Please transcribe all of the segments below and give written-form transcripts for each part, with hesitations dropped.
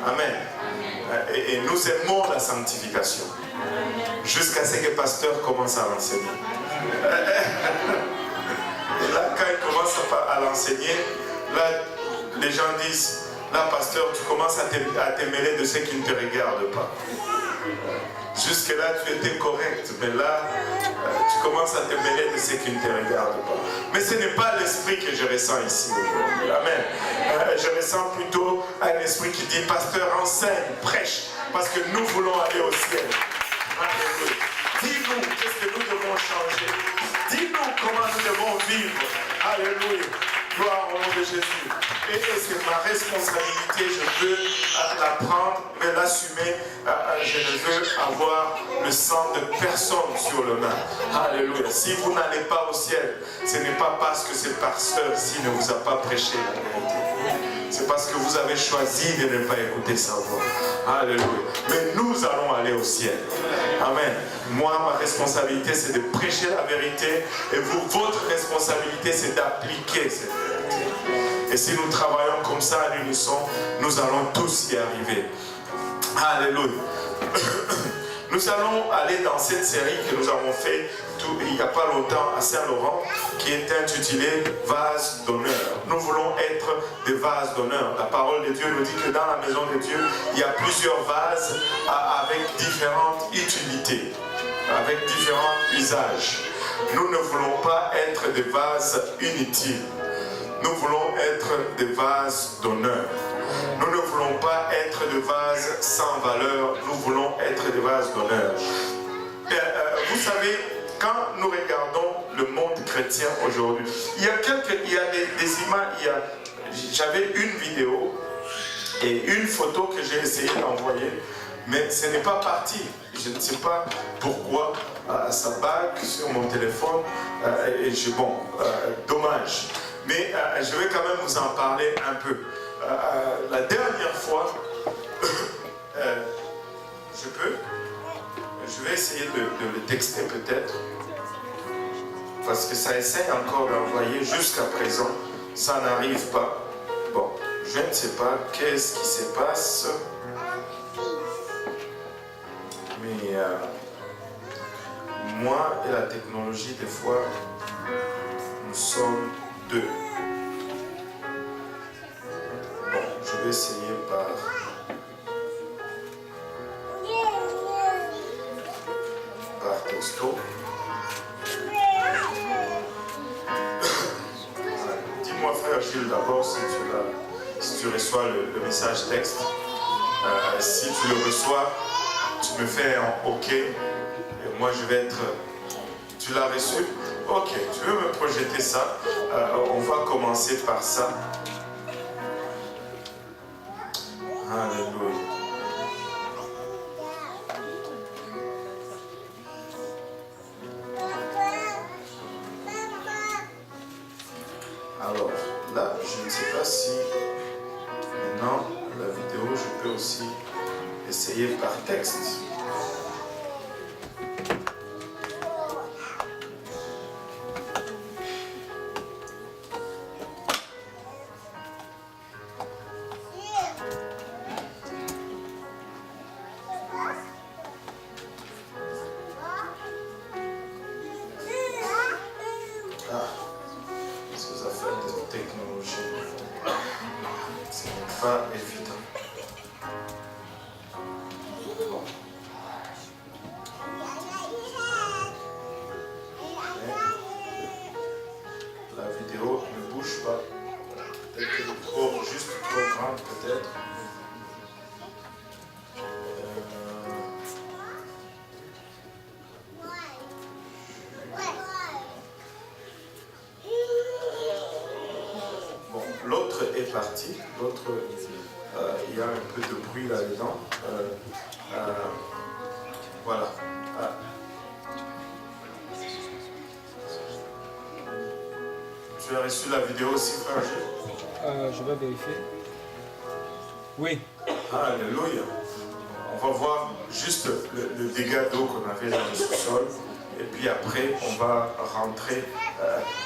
Amen. Et nous aimons la sanctification. Jusqu'à ce que le pasteur commence à l'enseigner. Et là, quand il commence à l'enseigner, là, les gens disent, là, pasteur, tu commences à te mêler de ceux qui ne te regardent pas. Jusque-là, tu étais correct, mais là, tu commences à te mêler de ceux qui ne te regardent pas. Mais ce n'est pas l'esprit que je ressens ici aujourd'hui. Amen. Je ressens plutôt un esprit qui dit, pasteur, enseigne, prêche, parce que nous voulons aller au ciel. Alléluia. Dis-nous qu'est-ce que nous devons changer. Dis-nous comment nous devons vivre. Alléluia. Gloire au nom de Jésus. Et c'est ma responsabilité, je veux la prendre, mais l'assumer. Je ne veux avoir le sang de personne sur le main. Alléluia. Si vous n'allez pas au ciel, ce n'est pas parce que ce pasteur-ci ne vous a pas prêché la vérité. C'est parce que vous avez choisi de ne pas écouter sa voix. Alléluia. Mais nous allons aller au ciel. Amen. Moi, ma responsabilité, c'est de prêcher la vérité. Et vous, votre responsabilité, c'est d'appliquer cette vérité. Et si nous travaillons comme ça à l'unisson, nous allons tous y arriver. Alléluia. Nous allons aller dans cette série que nous avons fait il n'y a pas longtemps à Saint-Laurent, qui est intitulée Vase d'honneur. Nous voulons être des vases d'honneur. La parole de Dieu nous dit que dans la maison de Dieu, il y a plusieurs vases avec différentes utilités, avec différents usages. Nous ne voulons pas être des vases inutiles. Nous voulons être des vases d'honneur. Nous ne voulons pas être des vases sans valeur. Nous voulons être des vases d'honneur. Vous savez, quand nous regardons le monde chrétien aujourd'hui, il y a des images. J'avais une vidéo et une photo que j'ai essayé d'envoyer, mais ce n'est pas parti. Je ne sais pas pourquoi ça bug sur mon téléphone. Dommage. Mais je vais quand même vous en parler un peu. La dernière fois, je vais essayer de le texter peut-être, parce que ça essaie encore d'envoyer jusqu'à présent, ça n'arrive pas. Bon, je ne sais pas qu'est-ce qui se passe, mais moi et la technologie, des fois, nous sommes deux. Bon, je vais essayer par texto. Dis-moi, frère Gilles, d'abord si tu reçois le message texte. Si tu le reçois, tu me fais un OK. Et moi, je vais être... Tu l'as reçu? Ok, tu veux me projeter ça? On va commencer par ça. Alléluia. Alors, là, je ne sais pas si maintenant, la vidéo, je peux aussi essayer par texte. L'autre est parti, l'autre, il y a un peu de bruit là-dedans. Voilà. Tu as reçu la vidéo aussi, frère Gilles? Je vais vérifier. Oui. Alléluia. On va voir juste le dégât d'eau qu'on avait dans le sous-sol. Et puis après, on va rentrer.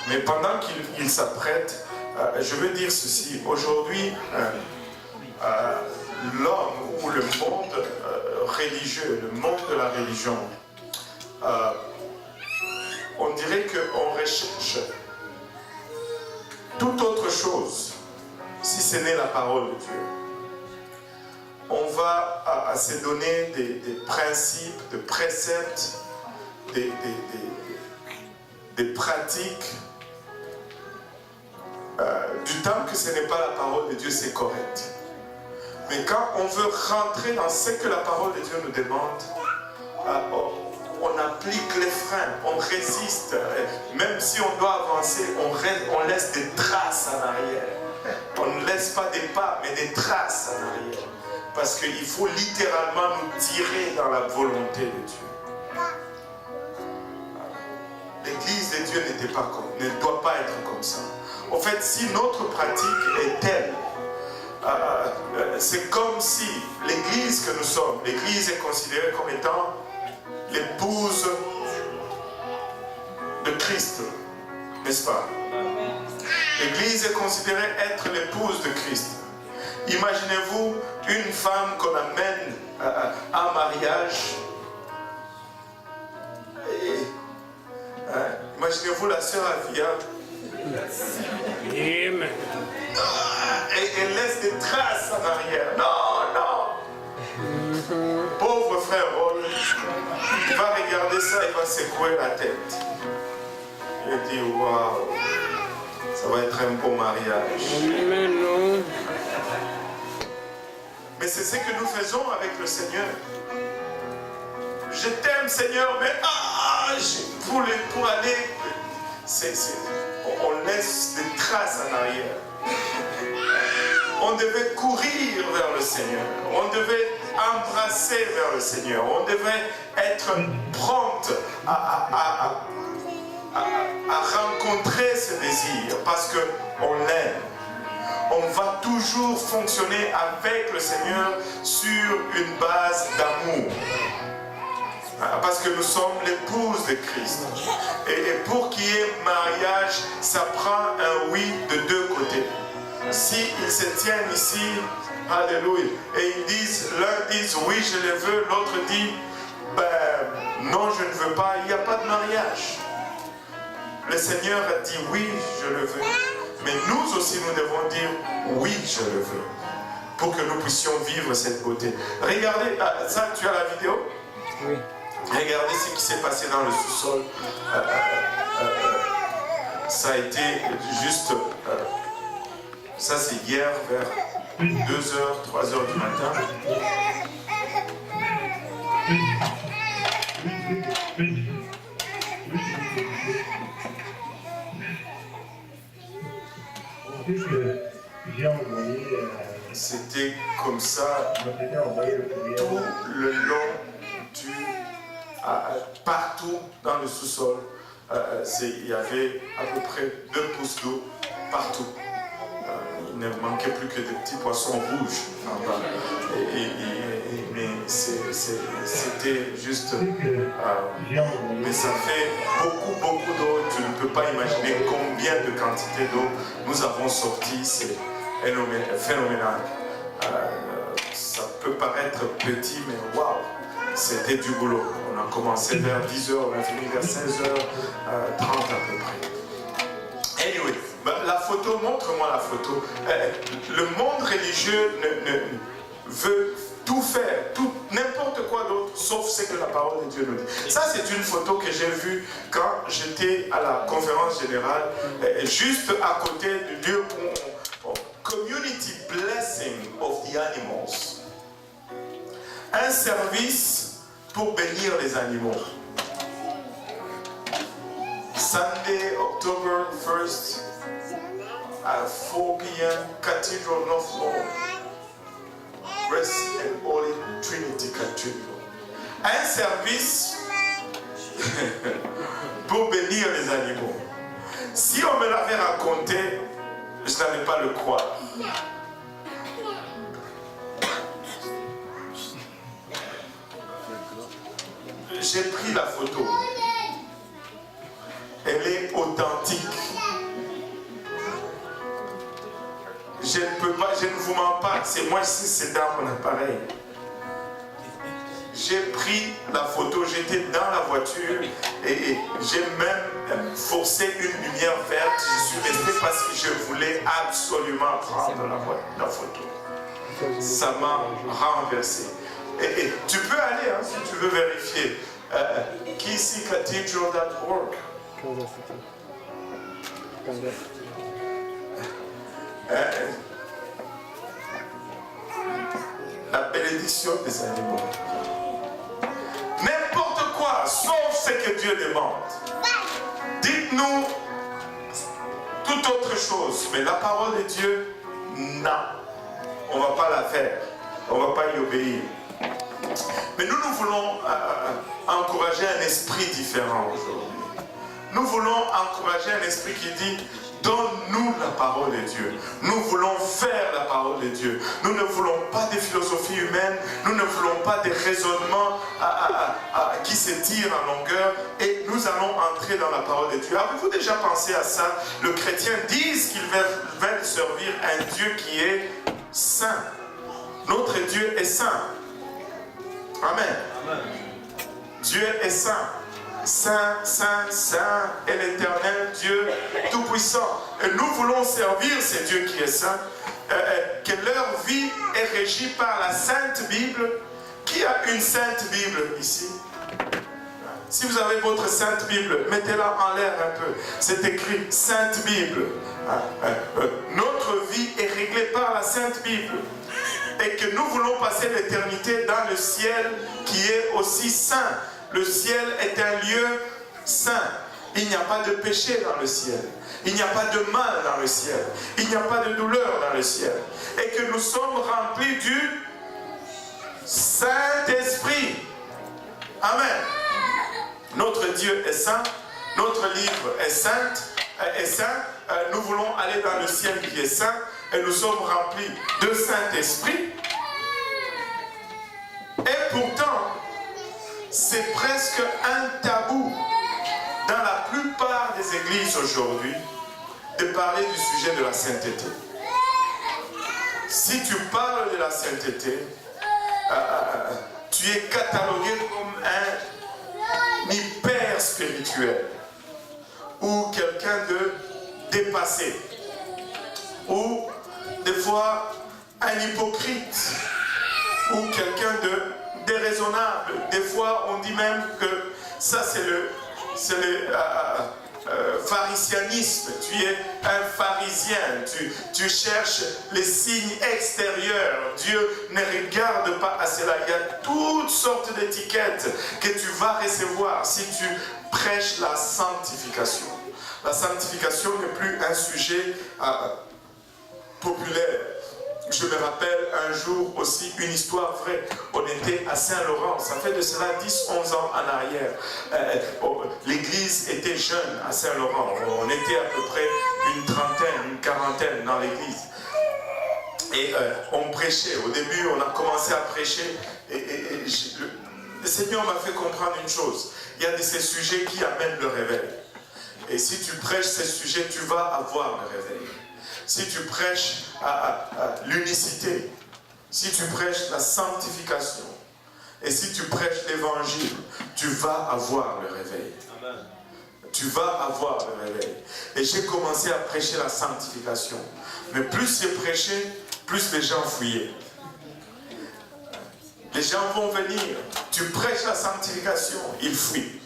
Mais pendant qu'il s'apprête, je veux dire ceci. Aujourd'hui, l'homme le monde religieux, le monde de la religion, on dirait qu'on recherche toute autre chose si ce n'est la parole de Dieu. On va se donner des principes, des préceptes, des pratiques. Du temps que ce n'est pas la parole de Dieu, c'est correct. Mais quand on veut rentrer dans ce que la parole de Dieu nous demande, on applique les freins, on résiste. Même si on doit avancer, on laisse des traces en arrière. On ne laisse pas des pas, mais des traces en arrière. Parce qu'il faut littéralement nous tirer dans la volonté de Dieu. L'Église de Dieu ne doit pas être comme ça. En fait, si notre pratique est telle, c'est comme si l'Église que nous sommes, l'Église est considérée comme étant l'épouse de Christ, n'est-ce pas? L'Église est considérée être l'épouse de Christ. Imaginez-vous une femme qu'on amène en mariage. Imaginez-vous la sœur Avia. Et elle laisse des traces en arrière. Non, non. Pauvre frère Paul, il va regarder ça, il va secouer la tête. Il dit, waouh, ça va être un beau mariage. Mais non. Mais c'est ce que nous faisons avec le Seigneur. Je t'aime Seigneur, mais pour aller, on laisse des traces en arrière. On devait courir vers le Seigneur. On devait embrasser vers le Seigneur. On devait être prompte à rencontrer ce désir parce qu'on l'aime. On va toujours fonctionner avec le Seigneur sur une base d'amour. Parce que nous sommes l'épouse de Christ. Et pour qu'il y ait mariage, ça prend un oui de deux côtés. Si ils se tiennent ici, alléluia, et ils disent, l'un dit oui je le veux, l'autre dit non je ne veux pas, il n'y a pas de mariage. Le Seigneur a dit oui je le veux, mais nous aussi nous devons dire oui je le veux, pour que nous puissions vivre cette beauté. Regardez, ça tu as la vidéo? Oui. Regardez ce qui s'est passé dans le sous-sol. Ça a été juste... ça c'est hier vers 2h, 3h du matin. C'était comme ça tout le long du... partout dans le sous-sol. Il y avait à peu près 2 pouces d'eau partout. Il ne manquait plus que des petits poissons rouges en bas. Mais c'était juste... mais ça fait beaucoup d'eau. Tu ne peux pas imaginer combien de quantité d'eau nous avons sorti. C'est phénoménal. Ça peut paraître petit, mais waouh, c'était du boulot. On a commencé vers 10h, on a fini vers 16h30 à peu près. Anyway, la photo, montre-moi la photo. Le monde religieux veut tout faire, n'importe quoi d'autre, sauf ce que la parole de Dieu nous dit. Ça, c'est une photo que j'ai vue quand j'étais à la conférence générale, juste à côté du lieu où Community Blessing of the Animals. Un service pour bénir les animaux. Sunday, October 1st, at 4 p.m., Cathedral North Lawn, Rest and Holy Trinity Cathedral. Un service pour bénir les animaux. Si on me l'avait raconté, je n'allais pas le croire. J'ai pris la photo. Elle est authentique. Je ne vous mens pas. C'est moi ici, c'est dans mon appareil. j'ai pris la photo, j'étais dans la voiture et j'ai même forcé une lumière verte. Je suis resté parce que je voulais absolument prendre la photo. Ça m'a renversé. Et tu peux aller hein, si tu veux vérifier. Kissy Cathedral.org. La bénédiction des animaux. N'importe quoi, sauf ce que Dieu demande. Dites-nous toute autre chose, mais la parole de Dieu, non. On ne va pas la faire. On ne va pas y obéir. Mais nous voulons encourager un esprit différent aujourd'hui. Nous voulons encourager un esprit qui dit, donne-nous la parole de Dieu. Nous voulons faire la parole de Dieu. Nous ne voulons pas des philosophies humaines. Nous ne voulons pas des raisonnements qui s'étirent en longueur. Et nous allons entrer dans la parole de Dieu. Avez-vous déjà pensé à ça? Le chrétien dit qu'ils veulent servir un Dieu qui est saint. Notre Dieu est saint. Amen. Amen. Dieu est saint. Saint, saint, saint est l'éternel Dieu tout-puissant. Et nous voulons servir ce Dieu qui est saint. Que leur vie est régie par la Sainte Bible. Qui a une Sainte Bible ici? Si vous avez votre Sainte Bible, mettez-la en l'air un peu. C'est écrit Sainte Bible. Notre vie est réglée par la Sainte Bible. Et que nous voulons passer l'éternité dans le ciel qui est aussi saint. Le ciel est un lieu saint. Il n'y a pas de péché dans le ciel. Il n'y a pas de mal dans le ciel. Il n'y a pas de douleur dans le ciel. Et que nous sommes remplis du Saint-Esprit. Amen. Notre Dieu est saint. Notre livre est saint. Nous voulons aller dans le ciel qui est saint. Et nous sommes remplis de Saint-Esprit. Et pourtant, c'est presque un tabou dans la plupart des églises aujourd'hui de parler du sujet de la sainteté. Si tu parles de la sainteté, tu es catalogué comme un hyper spirituel ou quelqu'un de dépassé ou des fois un hypocrite ou quelqu'un de déraisonnable. Des fois, on dit même que ça, c'est le pharisianisme. Tu es un pharisien. Tu cherches les signes extérieurs. Dieu ne regarde pas à cela. Il y a toutes sortes d'étiquettes que tu vas recevoir si tu prêches la sanctification. La sanctification n'est plus un sujet populaire. Je me rappelle un jour aussi une histoire vraie. On était à Saint-Laurent, ça fait de cela 10-11 ans en arrière. L'église était jeune à Saint-Laurent. On était à peu près une trentaine, une quarantaine dans l'église. Et on prêchait. Au début, on a commencé à prêcher. Le Seigneur m'a fait comprendre une chose. Il y a de ces sujets qui amènent le réveil. Et si tu prêches ces sujets, tu vas avoir le réveil. Si tu prêches l'unicité, si tu prêches la sanctification, et si tu prêches l'évangile, tu vas avoir le réveil. Amen. Tu vas avoir le réveil. Et j'ai commencé à prêcher la sanctification. Mais plus j'ai prêché, plus les gens fuyaient. Les gens vont venir, tu prêches la sanctification, ils fuient.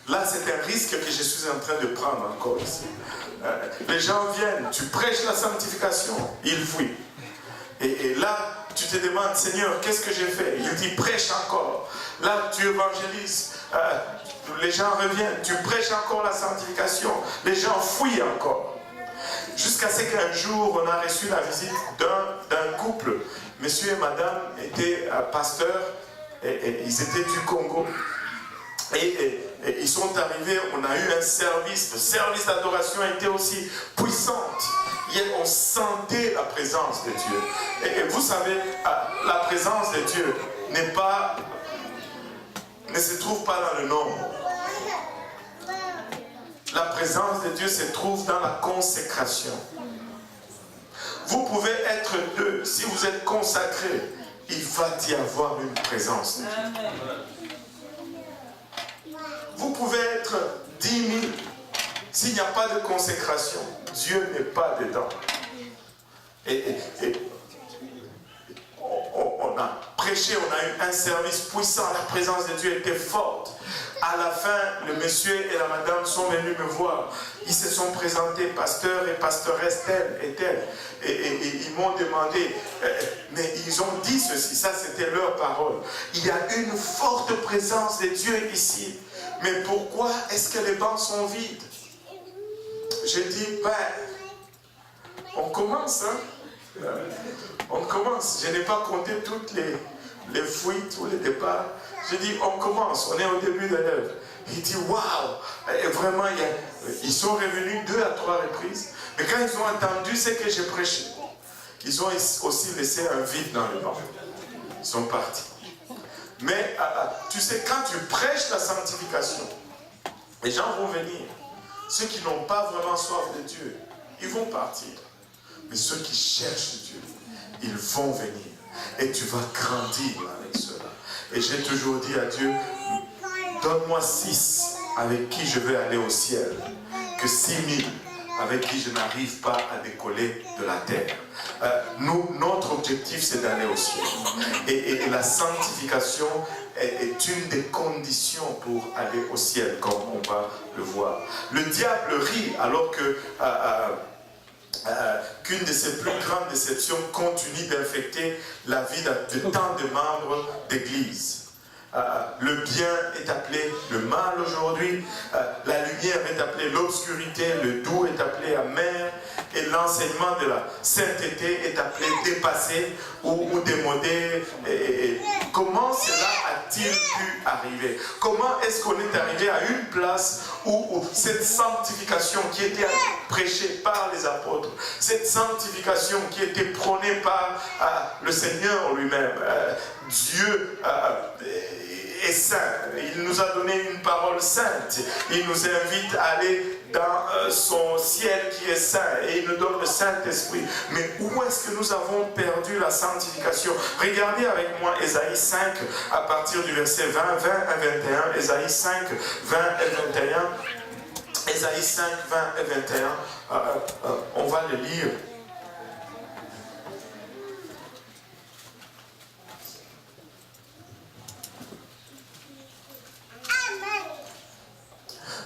Là, c'est un risque que je suis en train de prendre encore ici. Les gens viennent, tu prêches la sanctification, ils fuient. Et là, tu te demandes, Seigneur, qu'est-ce que j'ai fait? Il dit, prêche encore. Là, tu évangélises, les gens reviennent, tu prêches encore la sanctification, les gens fuient encore. Jusqu'à ce qu'un jour, on a reçu la visite d'un couple. Monsieur et madame étaient pasteurs, et ils étaient du Congo. Et ils sont arrivés, on a eu un service, le service d'adoration était aussi puissante. On sentait la présence de Dieu. Et vous savez, la présence de Dieu ne se trouve pas dans le nombre. La présence de Dieu se trouve dans la consécration. Vous pouvez être deux, si vous êtes consacré, il va y avoir une présence. Vous pouvez être 10 000. S'il n'y a pas de consécration, Dieu n'est pas dedans. Et on a prêché, on a eu un service puissant, la présence de Dieu était forte. À la fin, le monsieur et la madame sont venus me voir. Ils se sont présentés, pasteur et pastoresse telle et telle. Et ils m'ont demandé, mais ils ont dit ceci, ça c'était leur parole. Il y a une forte présence de Dieu ici. Mais pourquoi est-ce que les bancs sont vides? J'ai dit, on commence, hein? On commence. Je n'ai pas compté toutes les fuites ou les départs. J'ai dit, on commence, on est au début de l'œuvre. Il dit, waouh! Vraiment, ils sont revenus 2 à 3 reprises. Mais quand ils ont entendu ce que j'ai prêché, ils ont aussi laissé un vide dans le banc. Ils sont partis. Mais tu sais, quand tu prêches la sanctification, les gens vont venir. Ceux qui n'ont pas vraiment soif de Dieu, ils vont partir. Mais ceux qui cherchent Dieu, ils vont venir. Et tu vas grandir avec cela. Et j'ai toujours dit à Dieu, donne-moi 6 avec qui je vais aller au ciel, que 6 000 avec qui je n'arrive pas à décoller de la terre. Notre objectif, c'est d'aller au ciel. Et la sanctification est une des conditions pour aller au ciel, comme on va le voir. Le diable rit alors que qu'une de ses plus grandes déceptions continue d'infecter la vie de tant de membres d'église. Le bien est appelé le mal aujourd'hui, la lumière est appelée l'obscurité, le doux est appelé amer, et l'enseignement de la sainteté est appelé dépassé ou démodé. Et comment cela a-t-il pu arriver? Comment est-ce qu'on est arrivé à une place où cette sanctification qui était prêchée par les apôtres, cette sanctification qui était prônée par le Seigneur lui-même, Dieu est saint, il nous a donné une parole sainte, il nous invite à aller dans son ciel qui est saint et il nous donne le Saint-Esprit. Mais où est-ce que nous avons perdu la sanctification? Regardez avec moi Ésaïe 5 à partir du verset 20 à 21. Ésaïe 5, 20 et 21. Ésaïe 5, 20 et 21. On va le lire.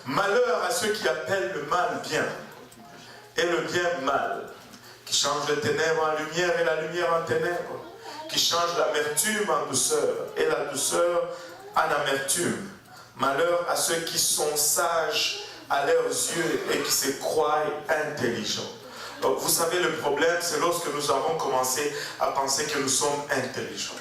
Malheur à ceux qui appellent le mal bien et le bien mal, qui changent les ténèbres en lumière et la lumière en ténèbres, qui changent l'amertume en douceur et la douceur en amertume. Malheur à ceux qui sont sages à leurs yeux et qui se croient intelligents. Donc, vous savez, le problème, c'est lorsque nous avons commencé à penser que nous sommes intelligents.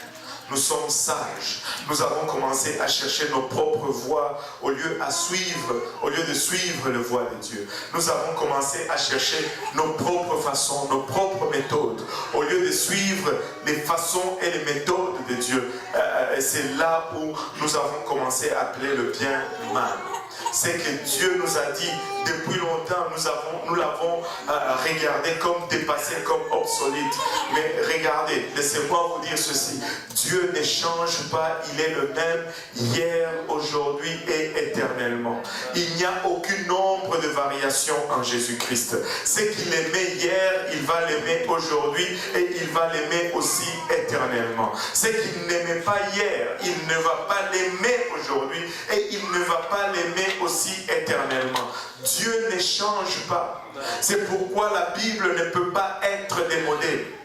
Nous sommes sages. Nous avons commencé à chercher nos propres voies au lieu de suivre la voie de Dieu. Nous avons commencé à chercher nos propres façons, nos propres méthodes, au lieu de suivre les façons et les méthodes de Dieu. C'est là où nous avons commencé à appeler le bien mal. C'est que Dieu nous a dit depuis longtemps, nous l'avons regardé comme dépassé, comme obsolète. Mais regardez, laissez-moi vous dire ceci. Dieu ne change pas, il est le même hier, aujourd'hui et éternellement. Il n'y a aucun nombre de variations en Jésus-Christ. Ce qu'il aimait hier, il va l'aimer aujourd'hui et il va l'aimer aussi éternellement. Ce qu'il n'aimait pas hier, il ne va pas l'aimer aujourd'hui et il ne va pas l'aimer aussi éternellement. Dieu ne change pas. C'est pourquoi la Bible ne peut pas être démodée.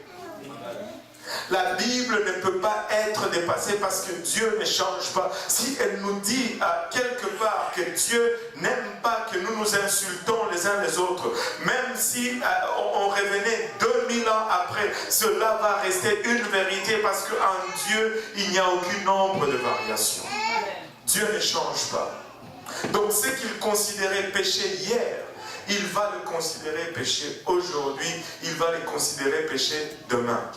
La Bible ne peut pas être dépassée parce que Dieu ne change pas. Si elle nous dit quelque part que Dieu n'aime pas que nous nous insultons les uns les autres, même si on revenait 2000 ans après, cela va rester une vérité parce qu'en Dieu, il n'y a aucun nombre de variations. Dieu ne change pas. Donc ce qu'il considérait péché hier, il va le considérer péché aujourd'hui, il va le considérer péché demain.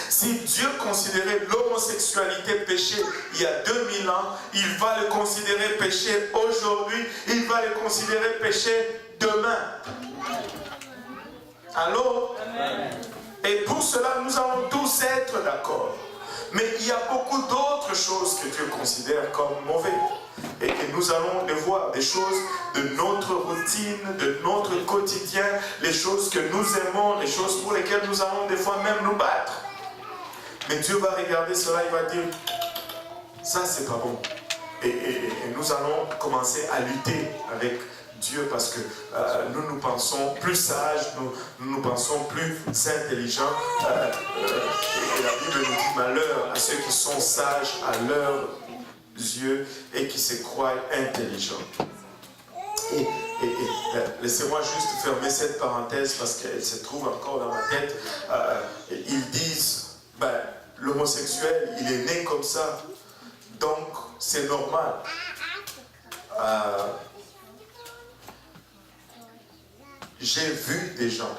Si Dieu considérait l'homosexualité péché il y a 2000 ans, il va le considérer péché aujourd'hui, il va le considérer péché demain. Allô? Et pour cela, nous allons tous être d'accord. Mais il y a beaucoup d'autres choses que Dieu considère comme mauvais. Et que nous allons les voir, des choses de notre routine, de notre quotidien, les choses que nous aimons, les choses pour lesquelles nous allons des fois même nous battre. Mais Dieu va regarder cela, il va dire, ça c'est pas bon. Et nous allons commencer à lutter avec Dieu parce que nous pensons plus sages, nous pensons plus intelligents. Et la Bible nous dit malheur à ceux qui sont sages à leurs yeux et qui se croient intelligents. Et laissez-moi juste fermer cette parenthèse parce qu'elle se trouve encore dans ma tête. Ils disent, ben, l'homosexuel, il est né comme ça, donc c'est normal. J'ai vu des gens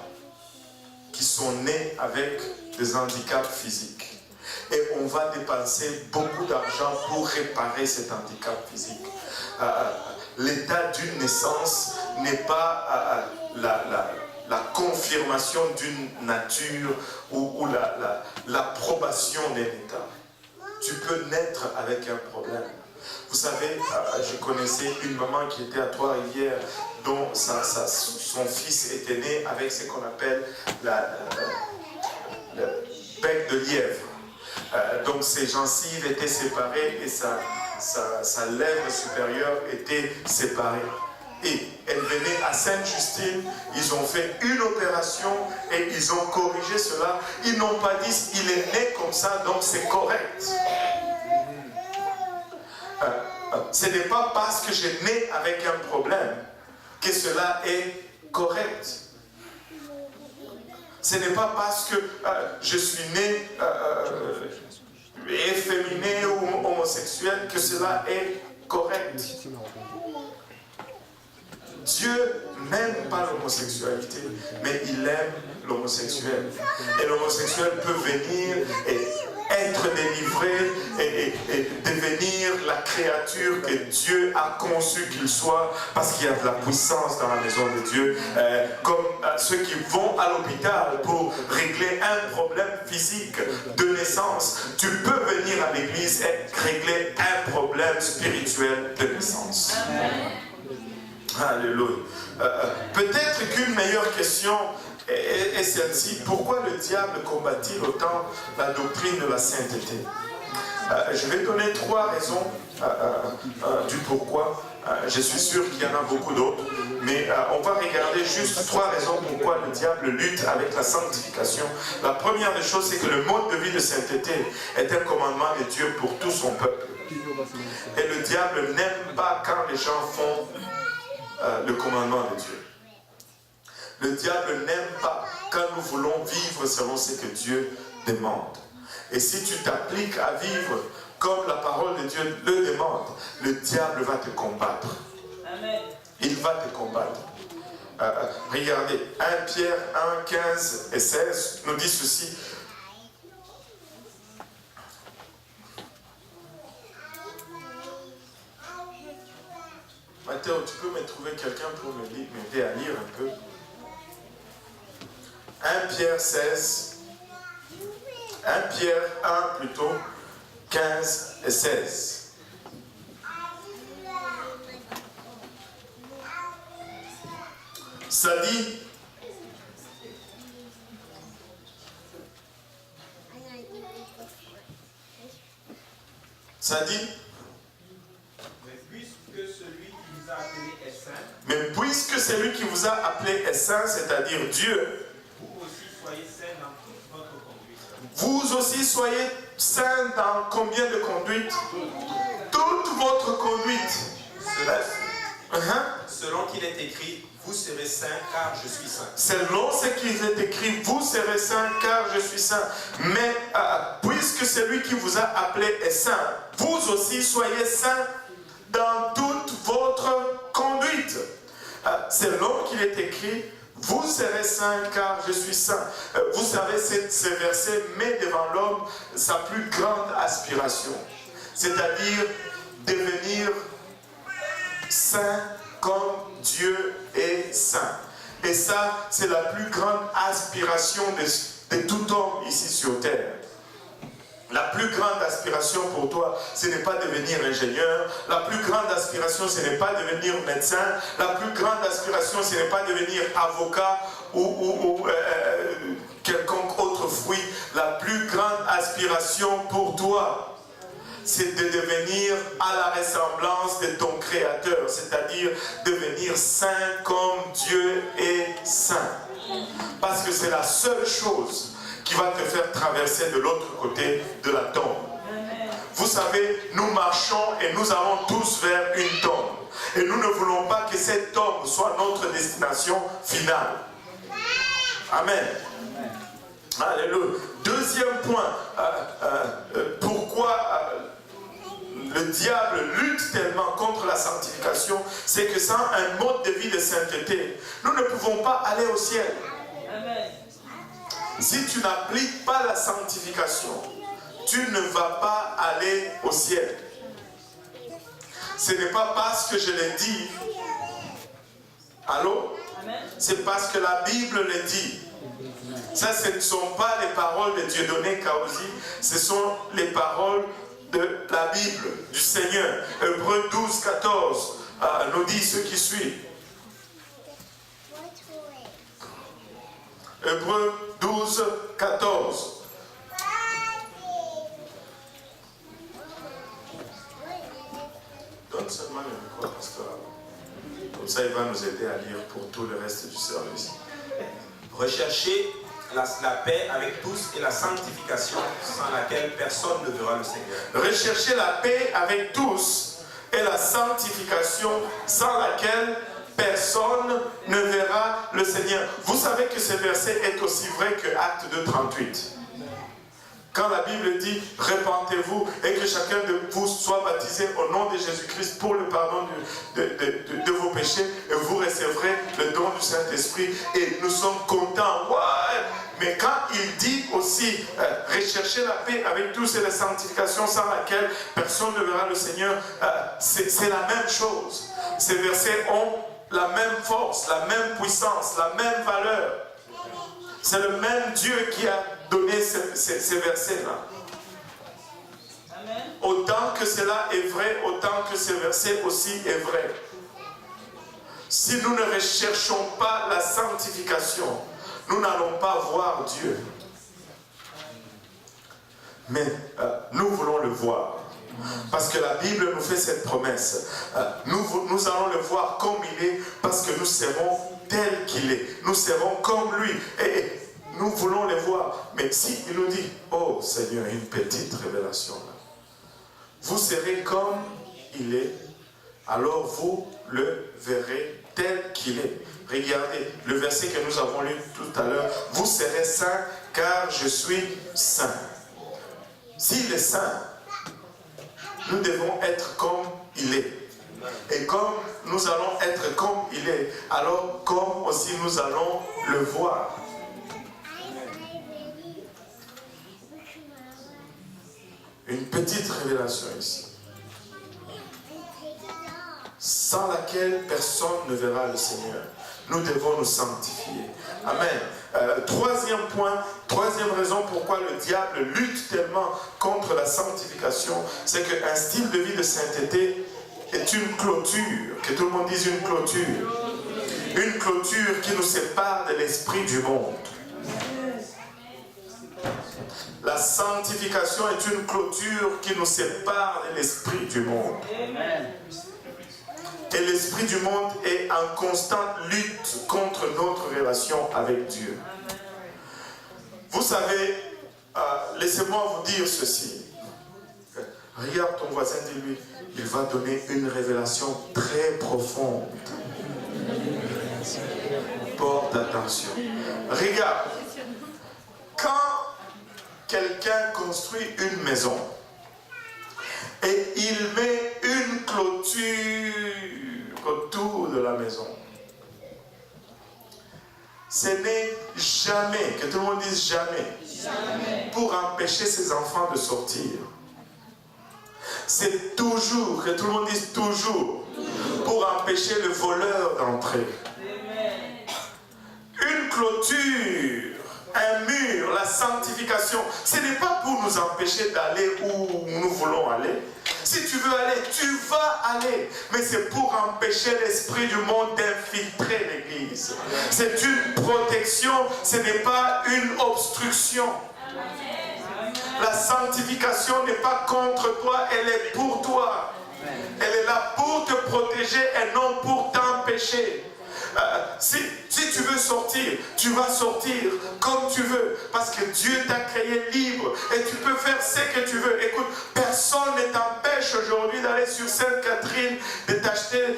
qui sont nés avec des handicaps physiques. Et on va dépenser beaucoup d'argent pour réparer cet handicap physique. L'état d'une naissance n'est pas la confirmation d'une nature ou l'approbation d'un état. Tu peux naître avec un problème. Vous savez, je connaissais une maman qui était à Trois-Rivières dont son fils était né avec ce qu'on appelle le bec de lièvre. Donc ses gencives étaient séparées et sa lèvre supérieure était séparée. Et elle venait à Sainte-Justine, ils ont fait une opération et ils ont corrigé cela. Ils n'ont pas dit il est né comme ça, donc c'est correct. Ce n'est pas parce que j'ai né avec un problème que cela est correct. Ce n'est pas parce que je suis né efféminé ou homosexuel que cela est correct. Dieu n'aime pas l'homosexualité, mais il aime l'homosexuel. Et l'homosexuel peut venir et être délivré et devenir la créature que Dieu a conçue qu'il soit, parce qu'il y a de la puissance dans la maison de Dieu. Comme ceux qui vont à l'hôpital pour régler un problème physique de naissance, tu peux venir à l'église et régler un problème spirituel de naissance. Alléluia. Peut-être qu'une meilleure question est celle-ci. Pourquoi le diable combat-il autant la doctrine de la sainteté? Je vais donner 3 raisons du pourquoi. Je suis sûr qu'il y en a beaucoup d'autres, mais on va regarder juste 3 raisons pourquoi le diable lutte avec la sanctification. La première des choses, c'est que le mode de vie de sainteté est un commandement de Dieu pour tout son peuple. Et le diable n'aime pas quand les gens font le commandement de Dieu. Le diable n'aime pas quand nous voulons vivre selon ce que Dieu demande. Et si tu t'appliques à vivre comme la parole de Dieu le demande, le diable va te combattre. Amen. Il va te combattre. Regardez, 1 Pierre 1, 15 et 16 nous dit ceci. Mathéo, tu peux me trouver quelqu'un pour m'aider à lire un peu? 1 Pierre 16, 1 Pierre 1 plutôt, 15 et 16. Ça dit, mais puisque celui qui vous a appelé est saint, c'est-à-dire Dieu, vous aussi soyez saints dans combien de conduite? Toute votre conduite. Selon qu'il est écrit, vous serez saints car je suis saint. Selon ce qu'il est écrit, vous serez saints car je suis saint. Mais puisque celui qui vous a appelé est saint, vous aussi soyez saints dans toute votre conduite. Selon qu'il est écrit, vous serez saints car je suis saint. Vous savez, ce verset met devant l'homme sa plus grande aspiration. C'est-à-dire devenir saint comme Dieu est saint. Et ça, c'est la plus grande aspiration de tout homme ici sur terre. La plus grande aspiration pour toi, ce n'est pas devenir ingénieur. La plus grande aspiration, ce n'est pas devenir médecin. La plus grande aspiration, ce n'est pas devenir avocat ou quelconque autre fruit. La plus grande aspiration pour toi, c'est de devenir à la ressemblance de ton Créateur, c'est-à-dire devenir saint comme Dieu est saint. Parce que c'est la seule chose qui va te faire traverser de l'autre côté de la tombe. Vous savez, nous marchons et nous allons tous vers une tombe. Et nous ne voulons pas que cette tombe soit notre destination finale. Amen. Alléluia. Deuxième point, pourquoi le diable lutte tellement contre la sanctification, c'est que sans un mode de vie de sainteté, nous ne pouvons pas aller au ciel. Amen. Si tu n'appliques pas la sanctification, tu ne vas pas aller au ciel. Ce n'est pas parce que je l'ai dit. Allô? C'est parce que la Bible le dit. Ça, ce ne sont pas les paroles de Dieudonné Kaosi, ce sont les paroles de la Bible, du Seigneur. Hébreux 12, 14 nous dit ce qui suit. Hébreux 12, 14. Donne seulement le micro à pasteur. Comme ça, il va nous aider à lire pour tout le reste du service. Recherchez la paix avec tous et la sanctification sans laquelle personne ne verra le Seigneur. Recherchez la paix avec tous et la sanctification sans laquelle personne ne verra le Seigneur. Vous savez que ce verset est aussi vrai que Acte 2, 38. Quand la Bible dit « Repentez-vous et que chacun de vous soit baptisé au nom de Jésus-Christ pour le pardon de vos péchés et vous recevrez le don du Saint-Esprit. » Et nous sommes contents. Ouais. Mais quand il dit aussi « Recherchez la paix avec tous et la sanctification sans laquelle personne ne verra le Seigneur », c'est la même chose. Ces versets ont la même force, la même puissance, la même valeur. C'est le même Dieu qui a donné ces versets-là. Autant que cela est vrai, autant que ce verset aussi est vrai. Si nous ne recherchons pas la sanctification, nous n'allons pas voir Dieu. Mais nous voulons le voir. Parce que la Bible nous fait cette promesse. Nous allons le voir comme il est, parce que nous serons tel qu'il est. Nous serons comme lui. Et nous voulons le voir. Mais si il nous dit, oh Seigneur, une petite révélation là. Vous serez comme il est, alors vous le verrez tel qu'il est. Regardez le verset que nous avons lu tout à l'heure. Vous serez saints car je suis saint. S'il est saint, nous devons être comme il est. Et comme nous allons être comme il est, alors comme aussi nous allons le voir. Une petite révélation ici. Sans laquelle personne ne verra le Seigneur. Nous devons nous sanctifier. Amen. Troisième point, troisième raison pourquoi le diable lutte tellement contre la sanctification, c'est qu'un style de vie de sainteté est une clôture. Que tout le monde dise une clôture. Une clôture qui nous sépare de l'esprit du monde. La sanctification est une clôture qui nous sépare de l'esprit du monde. Et l'esprit du monde est en constante lutte contre notre relation avec Dieu. Vous savez, laissez-moi vous dire ceci. Regarde ton voisin, dis-lui, il va donner une révélation très profonde. Porte attention. Regarde, quand quelqu'un construit une maison et il met une clôture autour de la maison, ce n'est jamais, que tout le monde dise jamais, pour empêcher ses enfants de sortir. C'est toujours, que tout le monde dise toujours, pour empêcher le voleur d'entrer. Une clôture Un mur, la sanctification, ce n'est pas pour nous empêcher d'aller où nous voulons aller. Si tu veux aller, tu vas aller. Mais c'est pour empêcher l'esprit du monde d'infiltrer l'église. C'est une protection, ce n'est pas une obstruction. La sanctification n'est pas contre toi, elle est pour toi. Elle est là pour te protéger et non pour t'empêcher. Si tu veux sortir, tu vas sortir comme tu veux, parce que Dieu t'a créé libre et tu peux faire ce que tu veux. Écoute, personne ne t'empêche aujourd'hui d'aller sur Sainte-Catherine, de t'acheter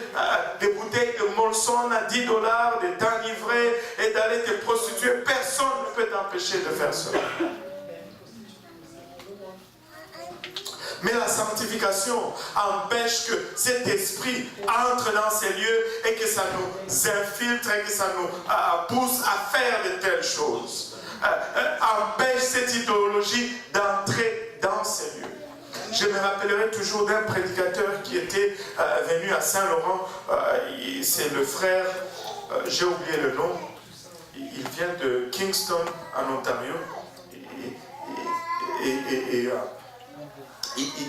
des bouteilles de Molson à $10, de t'enivrer et d'aller te prostituer. Personne ne peut t'empêcher de faire cela. Mais la sanctification empêche que cet esprit entre dans ces lieux et que ça nous infiltre et que ça nous pousse à faire de telles choses. Empêche cette idéologie d'entrer dans ces lieux. Je me rappellerai toujours d'un prédicateur qui était venu à Saint-Laurent. C'est le frère, j'ai oublié le nom. Il vient de Kingston, en Ontario.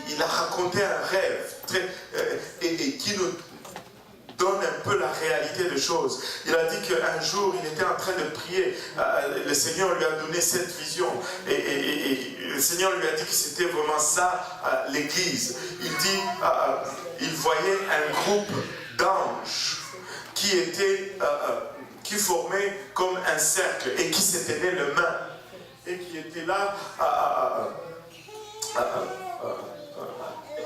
Il a raconté un rêve qui nous donne un peu la réalité des choses. Il a dit qu'un jour, il était en train de prier. Le Seigneur lui a donné cette vision. Et le Seigneur lui a dit que c'était vraiment ça, l'église. Il dit, il voyait un groupe d'anges qui formaient comme un cercle et qui se tenaient les mains. Et qui étaient là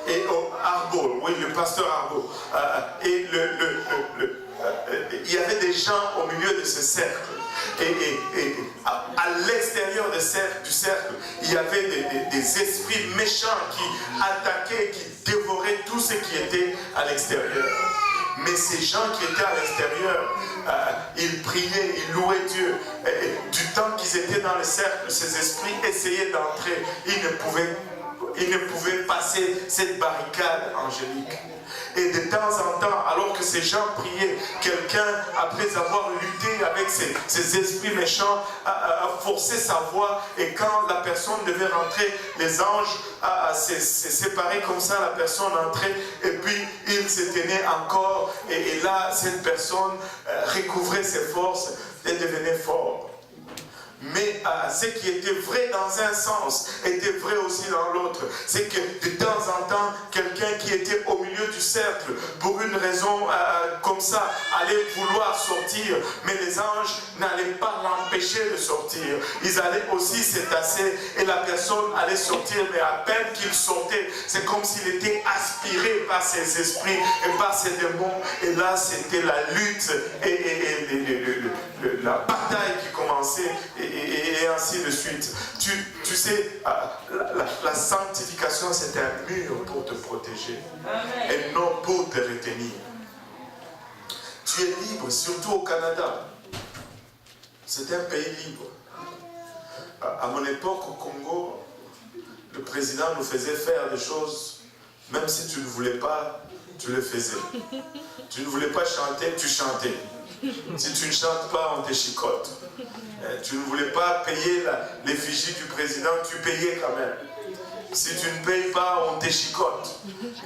et au Arbo, oui, le pasteur Arbo. Et il y avait des gens au milieu de ce cercle. Et à l'extérieur du cercle, il y avait des esprits méchants qui attaquaient, qui dévoraient tout ce qui était à l'extérieur. Mais ces gens qui étaient à l'extérieur, ils priaient, ils louaient Dieu. Et du temps qu'ils étaient dans le cercle, ces esprits essayaient d'entrer. Ils ne pouvaient passer cette barricade angélique. Et de temps en temps, alors que ces gens priaient, quelqu'un, après avoir lutté avec ces esprits méchants, a forcé sa voix. Et quand la personne devait rentrer, les anges se séparaient comme ça, la personne entrait. Et puis, ils se tenaient encore. Et là, cette personne recouvrait ses forces et devenait fort. Mais ce qui était vrai dans un sens était vrai aussi dans l'autre. C'est que de temps en temps, quelqu'un qui était au milieu du cercle, pour une raison comme ça, allait vouloir sortir. Mais les anges n'allaient pas l'empêcher de sortir. Ils allaient aussi se tasser et la personne allait sortir. Mais à peine qu'il sortait, c'est comme s'il était aspiré par ces esprits et par ces démons. Et là, c'était la lutte et la bataille qui commençait. Et ainsi de suite. Tu sais, la sanctification, c'est un mur pour te protéger. Amen. Et non pour te retenir. Tu es libre, surtout au Canada. C'est un pays libre. À mon époque, au Congo, le président nous faisait faire des choses, même si tu ne voulais pas, tu le faisais. Tu ne voulais pas chanter, tu chantais. Si tu ne chantes pas, on te chicote. Tu ne voulais pas payer l'effigie du président, tu payais quand même. Si tu ne payes pas, on te chicote.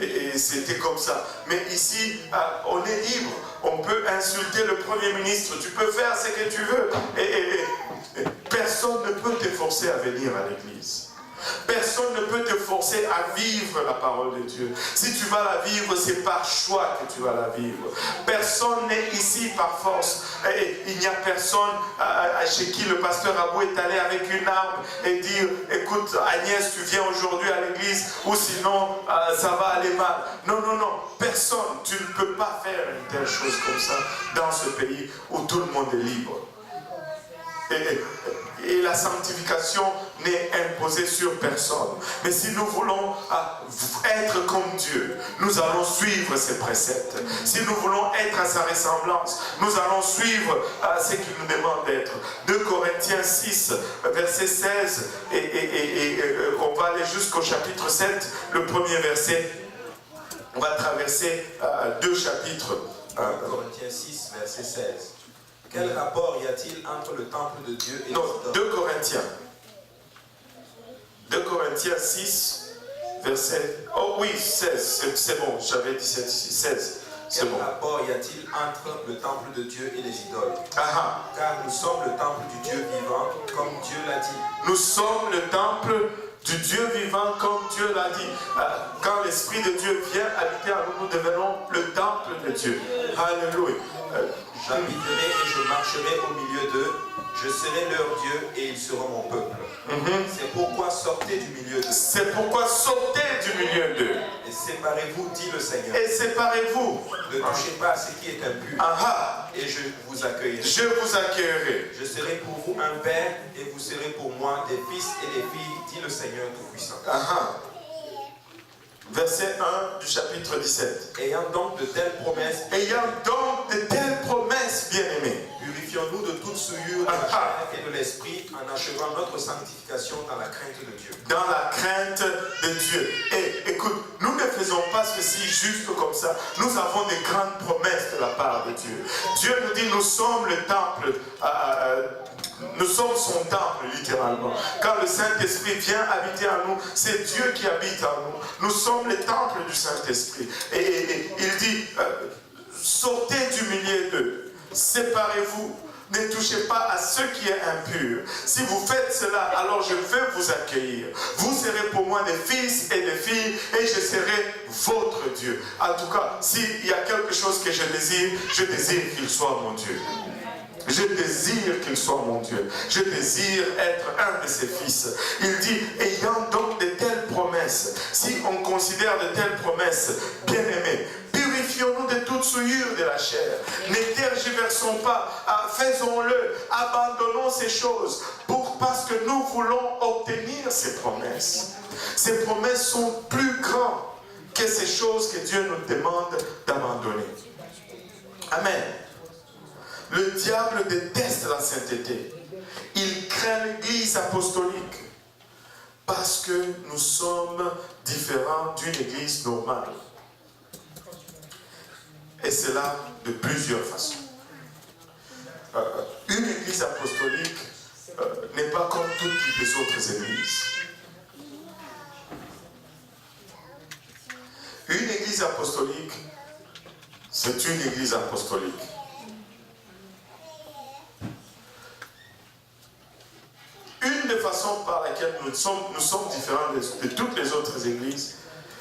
Et c'était comme ça. Mais ici, on est libre. On peut insulter le Premier ministre. Tu peux faire ce que tu veux. Et personne ne peut te forcer à venir à l'église. Personne ne peut te forcer à vivre la parole de Dieu. Si tu vas la vivre, c'est par choix que tu vas la vivre. Personne n'est ici par force. Et il n'y a personne chez qui le pasteur Abou est allé avec une arme et dire, écoute Agnès, tu viens aujourd'hui à l'église ou sinon ça va aller mal. Non, non, non. Personne. Tu ne peux pas faire une telle chose comme ça dans ce pays où tout le monde est libre. Et la sanctification n'est imposée sur personne. Mais si nous voulons être comme Dieu, nous allons suivre ses préceptes. Si nous voulons être à sa ressemblance, nous allons suivre ce qu'il nous demande d'être. 2 Corinthiens 6, verset 16, et on va aller jusqu'au chapitre 7, le premier verset. On va traverser 2 chapitres. 2 Corinthiens 6, verset 16. Quel rapport y a-t-il entre le temple de Dieu et Non, les idoles? 2 Corinthiens. 2 Corinthiens 6, verset... Oh oui, 16, c'est bon, j'avais 17 ici, 16. Quel rapport y a-t-il entre le temple de Dieu et les idoles? Car nous sommes le temple du Dieu vivant, comme Dieu l'a dit. Nous sommes le temple du Dieu vivant, comme Dieu l'a dit. Quand l'Esprit de Dieu vient habiter en nous, nous devenons le temple de Dieu. Alléluia. J'habiterai et je marcherai au milieu d'eux. Je serai leur Dieu et ils seront mon peuple. C'est pourquoi sortez du milieu d'eux. C'est pourquoi sortez du milieu d'eux. Et séparez-vous, dit le Seigneur. Et séparez-vous. Ne touchez pas à ce qui est impur. Et je vous accueillerai. Je vous accueillerai. Je serai pour vous un père et vous serez pour moi des fils et des filles, dit le Seigneur Tout-Puissant. Verset 1 du chapitre 17. Ayant donc de telles promesses, bien-aimés, purifions-nous de toute souillure de la chair et de l'esprit en achevant notre sanctification dans la crainte de Dieu. Dans la crainte de Dieu. Et écoute, nous ne faisons pas ceci juste comme ça. Nous avons des grandes promesses de la part de Dieu. Dieu nous dit, nous sommes le temple. Nous sommes son temple, littéralement. Quand le Saint-Esprit vient habiter en nous, c'est Dieu qui habite en nous. Nous sommes le temple du Saint-Esprit. Et il dit, sortez du milieu d'eux, séparez-vous, ne touchez pas à ce qui est impur. Si vous faites cela, alors je vais vous accueillir. Vous serez pour moi des fils et des filles, et je serai votre Dieu. En tout cas, s'il y a quelque chose que je désire qu'il soit mon Dieu. Je désire qu'il soit mon Dieu. Je désire être un de ses fils. Il dit, ayant donc de telles promesses, si on considère de telles promesses, bien-aimés, purifions-nous de toute souillure de la chair. Ne tergiversons pas, faisons-le, abandonnons ces choses, parce que nous voulons obtenir ces promesses. Ces promesses sont plus grandes que ces choses que Dieu nous demande d'abandonner. Amen. Le diable déteste la sainteté. Il craint l'Église apostolique parce que nous sommes différents d'une Église normale. Et cela de plusieurs façons. Une Église apostolique n'est pas comme toutes les autres Églises. Une Église apostolique, c'est une Église apostolique. Une des façons par laquelle nous sommes différents de toutes les autres églises,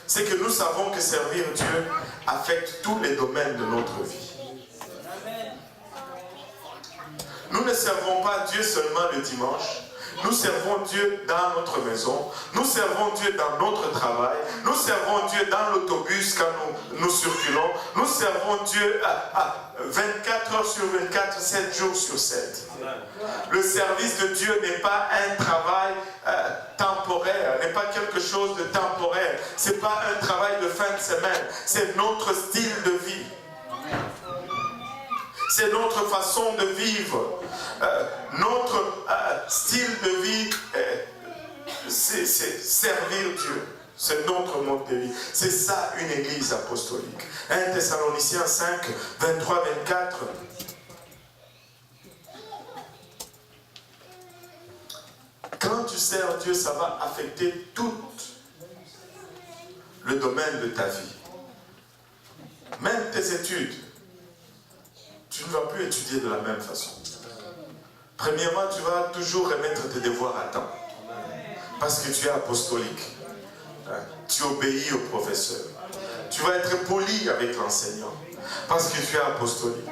c'est que nous savons que servir Dieu affecte tous les domaines de notre vie. Nous ne servons pas Dieu seulement le dimanche. Nous servons Dieu dans notre maison, nous servons Dieu dans notre travail, nous servons Dieu dans l'autobus quand nous circulons, nous servons Dieu à 24 heures sur 24, 7 jours sur 7. Le service de Dieu n'est pas un travail temporaire, n'est pas quelque chose de temporaire, ce n'est pas un travail de fin de semaine, c'est notre style de vie. C'est notre façon de vivre. Notre style de vie, c'est servir Dieu. C'est notre mode de vie. C'est ça une église apostolique. 1 Thessaloniciens 5, 23, 24. Quand tu sers Dieu, ça va affecter tout le domaine de ta vie. Même tes études. Tu ne vas plus étudier de la même façon. Premièrement, tu vas toujours remettre tes devoirs à temps. Parce que tu es apostolique. Tu obéis au professeur. Tu vas être poli avec l'enseignant. Parce que tu es apostolique.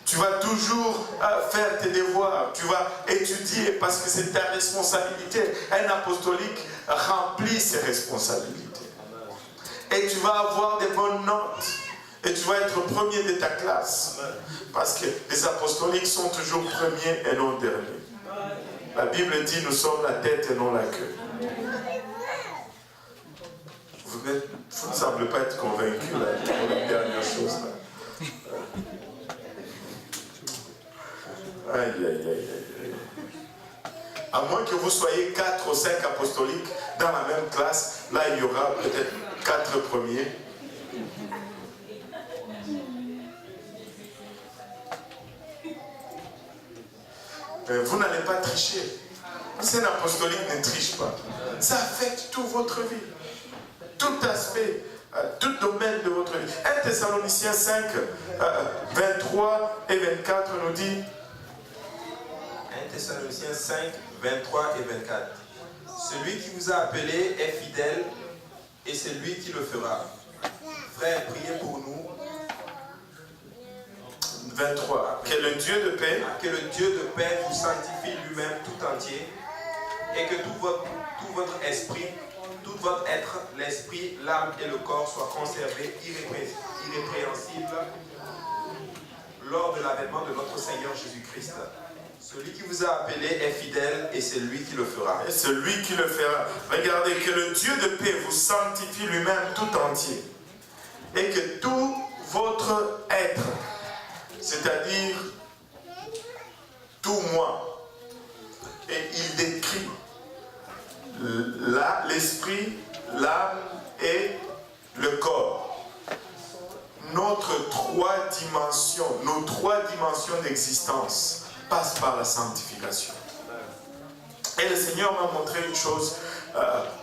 Tu vas toujours faire tes devoirs. Tu vas étudier parce que c'est ta responsabilité. Un apostolique remplit ses responsabilités. Et tu vas avoir des bonnes notes. Et tu vas être premier de ta classe. Parce que les apostoliques sont toujours premiers et non derniers. La Bible dit nous sommes la tête et non la queue. Vous ne semblez pas être convaincus là, pour la dernière chose là. Aïe, aïe, aïe, aïe. À moins que vous soyez 4 ou 5 apostoliques dans la même classe, là il y aura peut-être 4 premiers. vous n'allez pas tricher. C'est apostolique ne triche pas. Ça affecte toute votre vie. Tout aspect, tout domaine de votre vie. 1 Thessaloniciens 5, 23 et 24 nous dit 1 Thessaloniciens 5, 23 et 24. Celui qui vous a appelé est fidèle et c'est lui qui le fera. Frères, priez pour nous. 23. Que le Dieu de paix, Que le Dieu de paix vous sanctifie lui-même tout entier et que tout votre esprit, tout votre être, l'esprit, l'âme et le corps soient conservés irrépréhensibles lors de l'avènement de notre Seigneur Jésus-Christ. Celui qui vous a appelé est fidèle et c'est lui qui le fera. et celui qui le fera. Regardez, que le Dieu de paix vous sanctifie lui-même tout entier. Et que tout votre être, c'est-à-dire tout moi, et il décrit l'esprit, l'âme et le corps. Nos trois dimensions d'existence passent par la sanctification. Et le Seigneur m'a montré une chose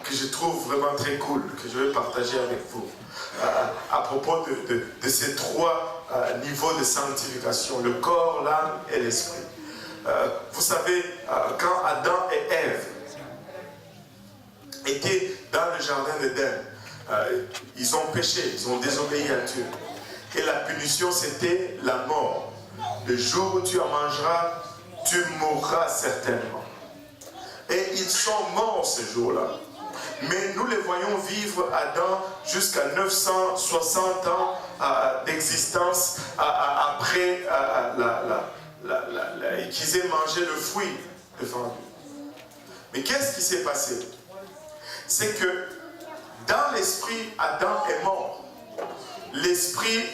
que je trouve vraiment très cool, que je vais partager avec vous, à propos de ces trois niveaux de sanctification, le corps, l'âme et l'esprit. Vous savez, quand Adam et Ève étaient dans le jardin d'Éden, ils ont péché, ils ont désobéi à Dieu. Et la punition, c'était la mort. Le jour où tu en mangeras, tu mourras certainement. Et ils sont morts ce jour-là. Mais nous les voyons vivre Adam jusqu'à 960 ans d'existence après qu'ils aient mangé le fruit devant lui. Mais qu'est-ce qui s'est passé? C'est que dans l'esprit, Adam est mort. L'esprit,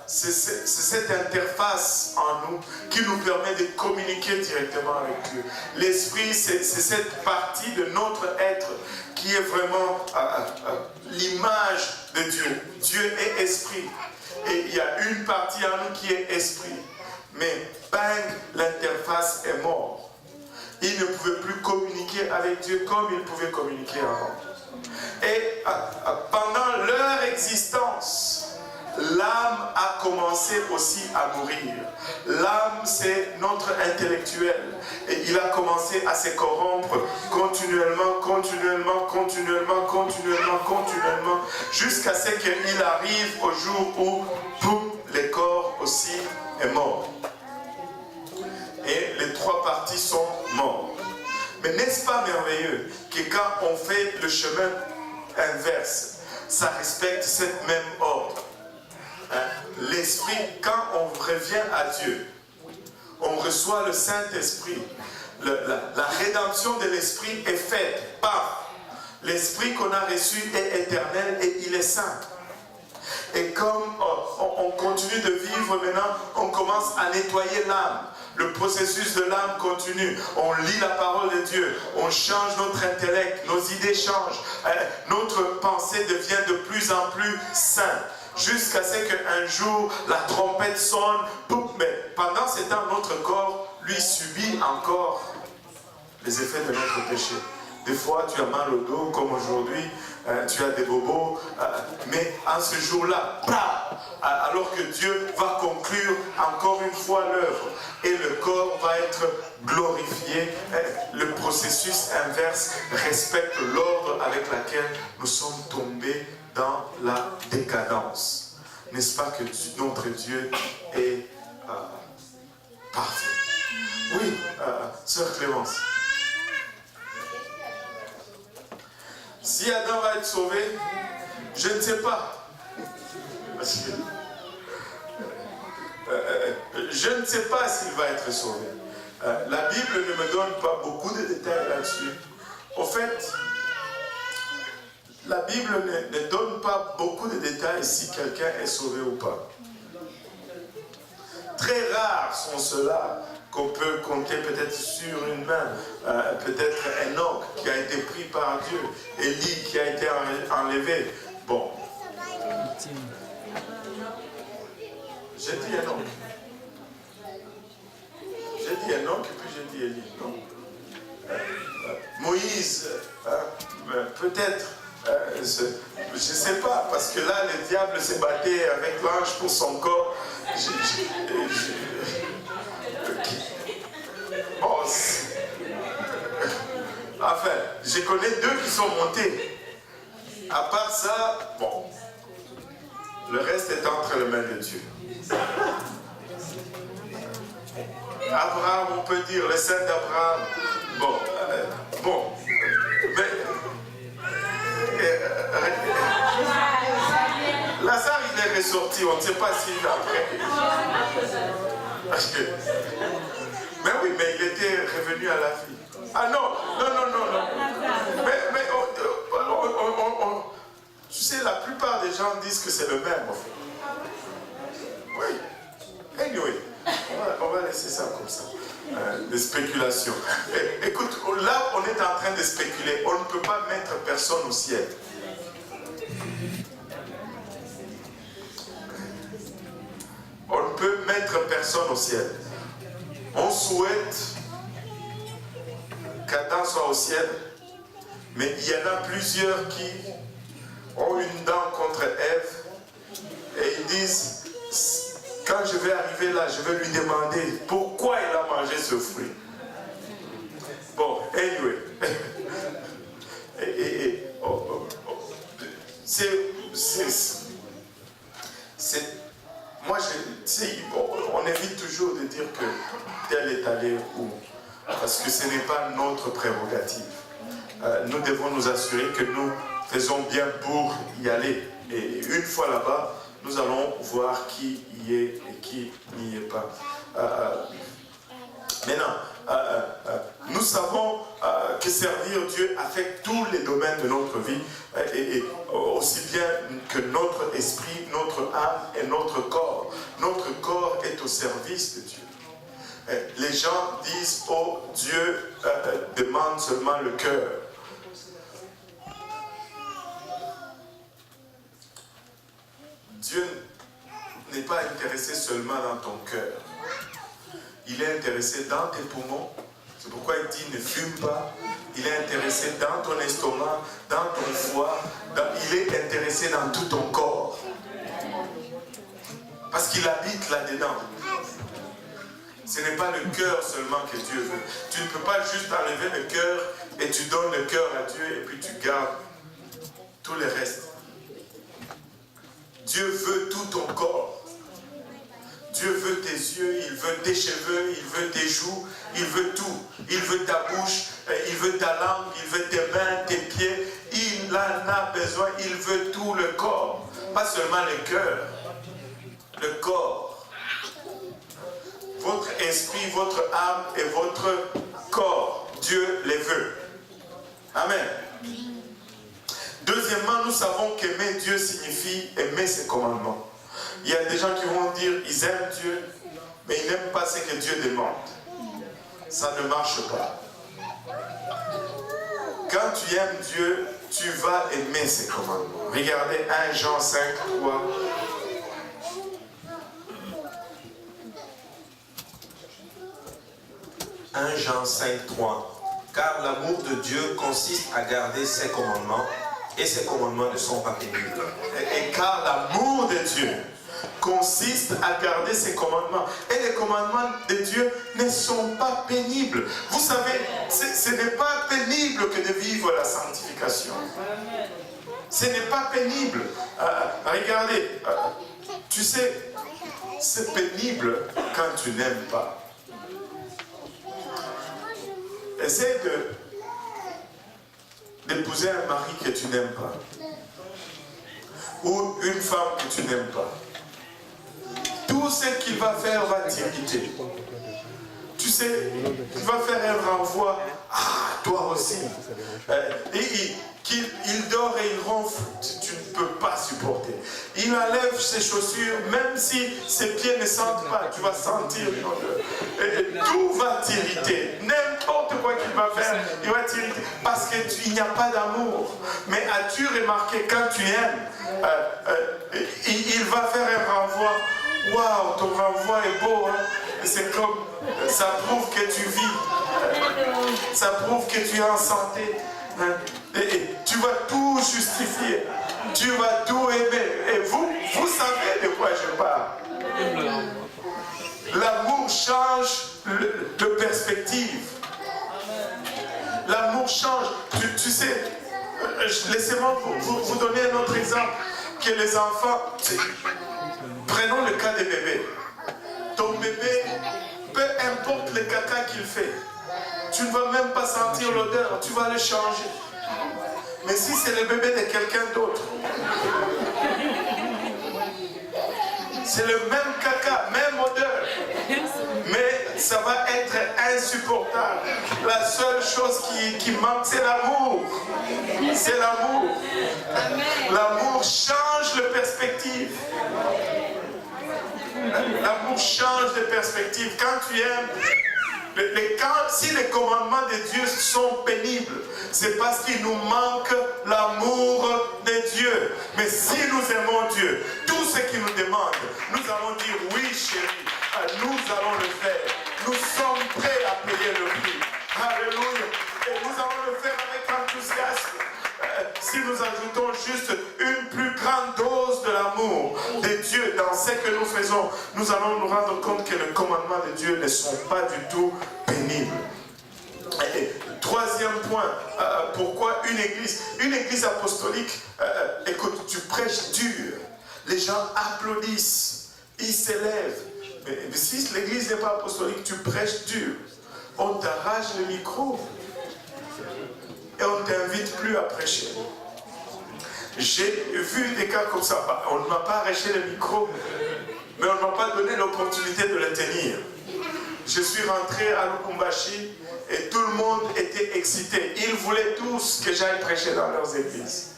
c'est cette interface en nous qui nous permet de communiquer directement avec Dieu. L'esprit, c'est cette partie de notre être qui est vraiment l'image de Dieu. Dieu est esprit. Et il y a une partie en nous qui est esprit. Mais bang, l'interface est morte. Il ne pouvait plus communiquer avec Dieu comme il pouvait communiquer avant. Et pendant leur existence, l'âme a commencé aussi à mourir. L'âme, c'est notre intellectuel. Et il a commencé à se corrompre continuellement, jusqu'à ce qu'il arrive au jour où tout le corps aussi est mort. Et les trois parties sont mortes. Mais n'est-ce pas merveilleux que quand on fait le chemin inverse, ça respecte cette même ordre? L'esprit, quand on revient à Dieu, on reçoit le Saint-Esprit. La rédemption de l'esprit est faite par l'esprit qu'on a reçu est éternel et il est saint. Et comme on continue de vivre maintenant, on commence à nettoyer l'âme. Le processus de l'âme continue. On lit la parole de Dieu. On change notre intellect. Nos idées changent. Notre pensée devient de plus en plus sainte. Jusqu'à ce qu'un jour, la trompette sonne. Mais pendant ce temps, notre corps, lui, subit encore les effets de notre péché. Des fois, tu as mal au dos, comme aujourd'hui, tu as des bobos, mais en ce jour-là, alors que Dieu va conclure encore une fois l'œuvre, et le corps va être glorifié, le processus inverse respecte l'ordre avec lequel nous sommes tombés dans la décadence. N'est-ce pas que notre Dieu est parfait? Oui, sœur Clémence. Si Adam va être sauvé, je ne sais pas. Je ne sais pas s'il va être sauvé. La Bible ne me donne pas beaucoup de détails là-dessus. Au fait, la Bible ne donne pas beaucoup de détails si quelqu'un est sauvé ou pas. Très rares sont ceux-là qu'on peut compter peut-être sur une main, peut-être Enoch qui a été pris par Dieu, Élie qui a été enlevé. Bon. J'ai dit Enoch. J'ai dit Enoch et puis j'ai dit Élie, non? Moïse, peut-être, je ne sais pas, parce que là, le diable se battait avec l'ange pour son corps. Bon, enfin, je connais 2 qui sont montés. À part ça, bon, le reste est entre les mains de Dieu. Abraham, on peut dire, le saint d'Abraham. Bon, mais Lazare, il est ressorti, on ne sait pas s'il est après. Parce que, mais oui, mais il était revenu à la vie. Ah non. Mais tu sais, la plupart des gens disent que c'est le même, en fait. Oui. Anyway, on va laisser ça comme ça. Des spéculations. Écoute, là, on est en train de spéculer. On ne peut pas mettre personne au ciel. On ne peut mettre personne au ciel. On souhaite qu'Adam soit au ciel, mais il y en a plusieurs qui ont une dent contre Ève et ils disent, quand je vais arriver là, je vais lui demander pourquoi il a mangé ce fruit. Bon, anyway. Moi, on évite toujours de dire que tel est allé où. Parce que ce n'est pas notre prérogative. Nous devons nous assurer que nous faisons bien pour y aller. Et une fois là-bas, nous allons voir qui y est et qui n'y est pas. Maintenant, nous savons que servir Dieu affecte tous les domaines de notre vie, et aussi bien que notre esprit, notre âme et notre corps. Notre corps est au service de Dieu. Les gens disent, oh, Dieu demande seulement le cœur. Dieu n'est pas intéressé seulement dans ton cœur. Il est intéressé dans tes poumons. C'est pourquoi il dit ne fume pas. Il est intéressé dans ton estomac, dans ton foie. Il est intéressé dans tout ton corps. Parce qu'il habite là-dedans. Ce n'est pas le cœur seulement que Dieu veut. Tu ne peux pas juste enlever le cœur et tu donnes le cœur à Dieu et puis tu gardes tout le reste. Dieu veut tout ton corps. Dieu veut tes yeux, il veut tes cheveux, il veut tes joues, il veut tout. Il veut ta bouche, il veut ta langue, il veut tes mains, tes pieds. Il en a besoin, il veut tout le corps. Pas seulement le cœur, le corps. Votre esprit, votre âme et votre corps, Dieu les veut. Amen. Deuxièmement, nous savons qu'aimer Dieu signifie aimer ses commandements. Il y a des gens qui vont dire ils aiment Dieu, mais ils n'aiment pas ce que Dieu demande. Ça ne marche pas. Quand tu aimes Dieu, tu vas aimer ses commandements. Regardez 1 Jean 5, 3. 1 Jean 5, 3. Car l'amour de Dieu consiste à garder ses commandements, et ses commandements ne sont pas pénibles. Et car l'amour de Dieu consiste à garder ses commandements. Et les commandements de Dieu ne sont pas pénibles. Vous savez, ce n'est pas pénible que de vivre la sanctification. Ce n'est pas pénible. Regardez, tu sais, c'est pénible quand tu n'aimes pas. Essaie d'épouser un mari que tu n'aimes pas. Ou une femme que tu n'aimes pas. Tout ce qu'il va faire va t'irriter. Tu sais, il va faire un renvoi. Ah, toi aussi. Et il dort et il ronfle. Tu ne peux pas supporter. Il enlève ses chaussures, même si ses pieds ne sentent pas, tu vas sentir une odeur. Et tout va t'irriter. N'importe quoi qu'il va faire, il va t'irriter. Parce qu'il n'y a pas d'amour. Mais as-tu remarqué, quand tu aimes, il va faire un renvoi. Waouh, ton renvoi est beau, hein? C'est comme, ça prouve que tu vis. Ça prouve que tu es en santé. Et tu vas tout justifier. Tu vas tout aimer. Et vous savez de quoi je parle. L'amour change de perspective. L'amour change. Tu sais, laissez-moi vous donner un autre exemple. Que les enfants, prenons le cas des bébés. Ton bébé, peu importe le caca qu'il fait, tu ne vas même pas sentir l'odeur, tu vas le changer. Mais si c'est le bébé de quelqu'un d'autre, c'est le même caca, même odeur, mais ça va être insupportable. La seule chose qui manque, c'est l'amour. C'est l'amour. L'amour change de perspective. L'amour change de perspective. Quand tu aimes, si les commandements de Dieu sont pénibles, c'est parce qu'il nous manque l'amour de Dieu. Mais si nous aimons Dieu, tout ce qu'il nous demande, nous allons dire oui chérie, nous allons le faire. Nous sommes prêts à payer le prix. Alléluia. Et nous allons le faire avec enthousiasme. Si nous ajoutons juste une plus grande dose de l'amour de Dieu dans ce que nous faisons, nous allons nous rendre compte que les commandements de Dieu ne sont pas du tout pénibles. Et troisième point, pourquoi une église apostolique, écoute, tu prêches dur, les gens applaudissent, ils s'élèvent. Mais si l'église n'est pas apostolique, tu prêches dur, on t'arrache le micro et on ne t'invite plus à prêcher. J'ai vu des cas comme ça. On ne m'a pas arraché le micro, mais on ne m'a pas donné l'opportunité de le tenir. Je suis rentré à Lubumbashi et tout le monde était excité. Ils voulaient tous que j'aille prêcher dans leurs églises.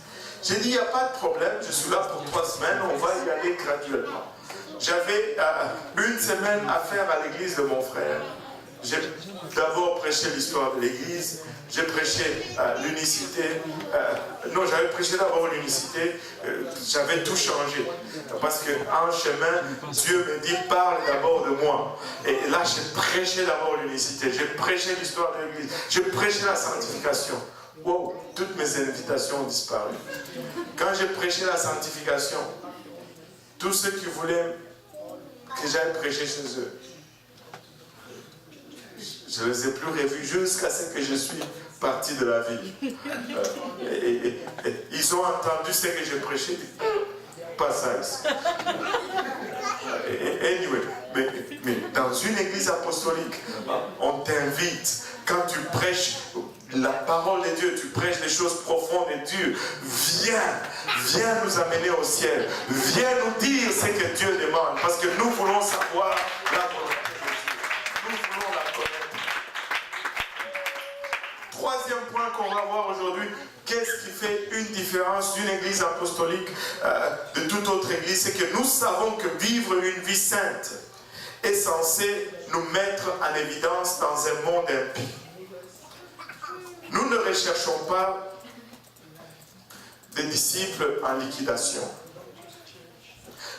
J'ai dit, il n'y a pas de problème, je suis là pour 3 semaines, on va y aller graduellement. J'avais une semaine à faire à l'église de mon frère. J'ai d'abord prêché l'histoire de l'église, j'ai prêché l'unicité. Non, j'avais prêché d'abord l'unicité, j'avais tout changé. Parce qu'en chemin, Dieu me dit, parle d'abord de moi. Et là, j'ai prêché d'abord l'unicité, j'ai prêché l'histoire de l'église, j'ai prêché la sanctification. Wow, toutes mes invitations ont disparu. Quand j'ai prêché la sanctification, tous ceux qui voulaient que j'aille prêcher chez eux, je ne les ai plus revus jusqu'à ce que je suis parti de la vie. Et ils ont entendu ce que j'ai prêché. Pas ça ici. Anyway, mais dans une église apostolique, on t'invite. Quand tu prêches la parole de Dieu, tu prêches des choses profondes de Dieu, viens nous amener au ciel. Viens nous dire ce que Dieu demande. Parce que nous voulons savoir la volonté de Dieu. Nous voulons la connaître. Troisième point qu'on va voir aujourd'hui, qu'est-ce qui fait une différence d'une église apostolique de toute autre église? C'est que nous savons que vivre une vie sainte est censé nous mettre en évidence dans un monde impie. Nous ne recherchons pas des disciples en liquidation.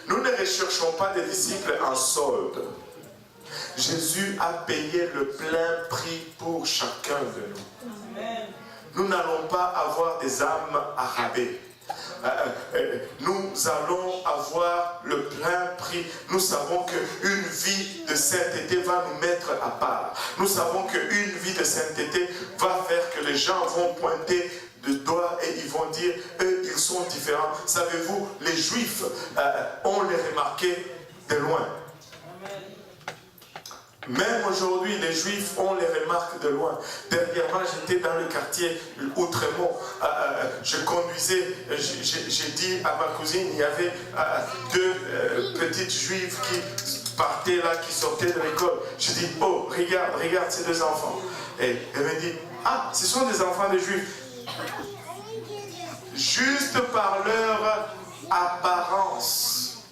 Nous ne recherchons pas des disciples en solde. Jésus a payé le plein prix pour chacun de nous. Nous n'allons pas avoir des âmes à rabais. Nous allons avoir le plein prix. Nous savons qu'une vie de sainteté va nous mettre à part. Nous savons qu'une vie de sainteté va faire que les gens vont pointer de doigts et ils vont dire, eux, ils sont différents. Savez-vous, les Juifs, on les remarqué de loin. Même aujourd'hui, les Juifs, on les remarque de loin. Dernièrement, j'étais dans le quartier Outremont. Je conduisais, j'ai dit à ma cousine, il y avait 2 petites Juives qui partaient là, qui sortaient de l'école. Je dis, oh, regarde ces 2 enfants. Et elle me dit, ah, ce sont des enfants de Juifs. Juste par leur apparence.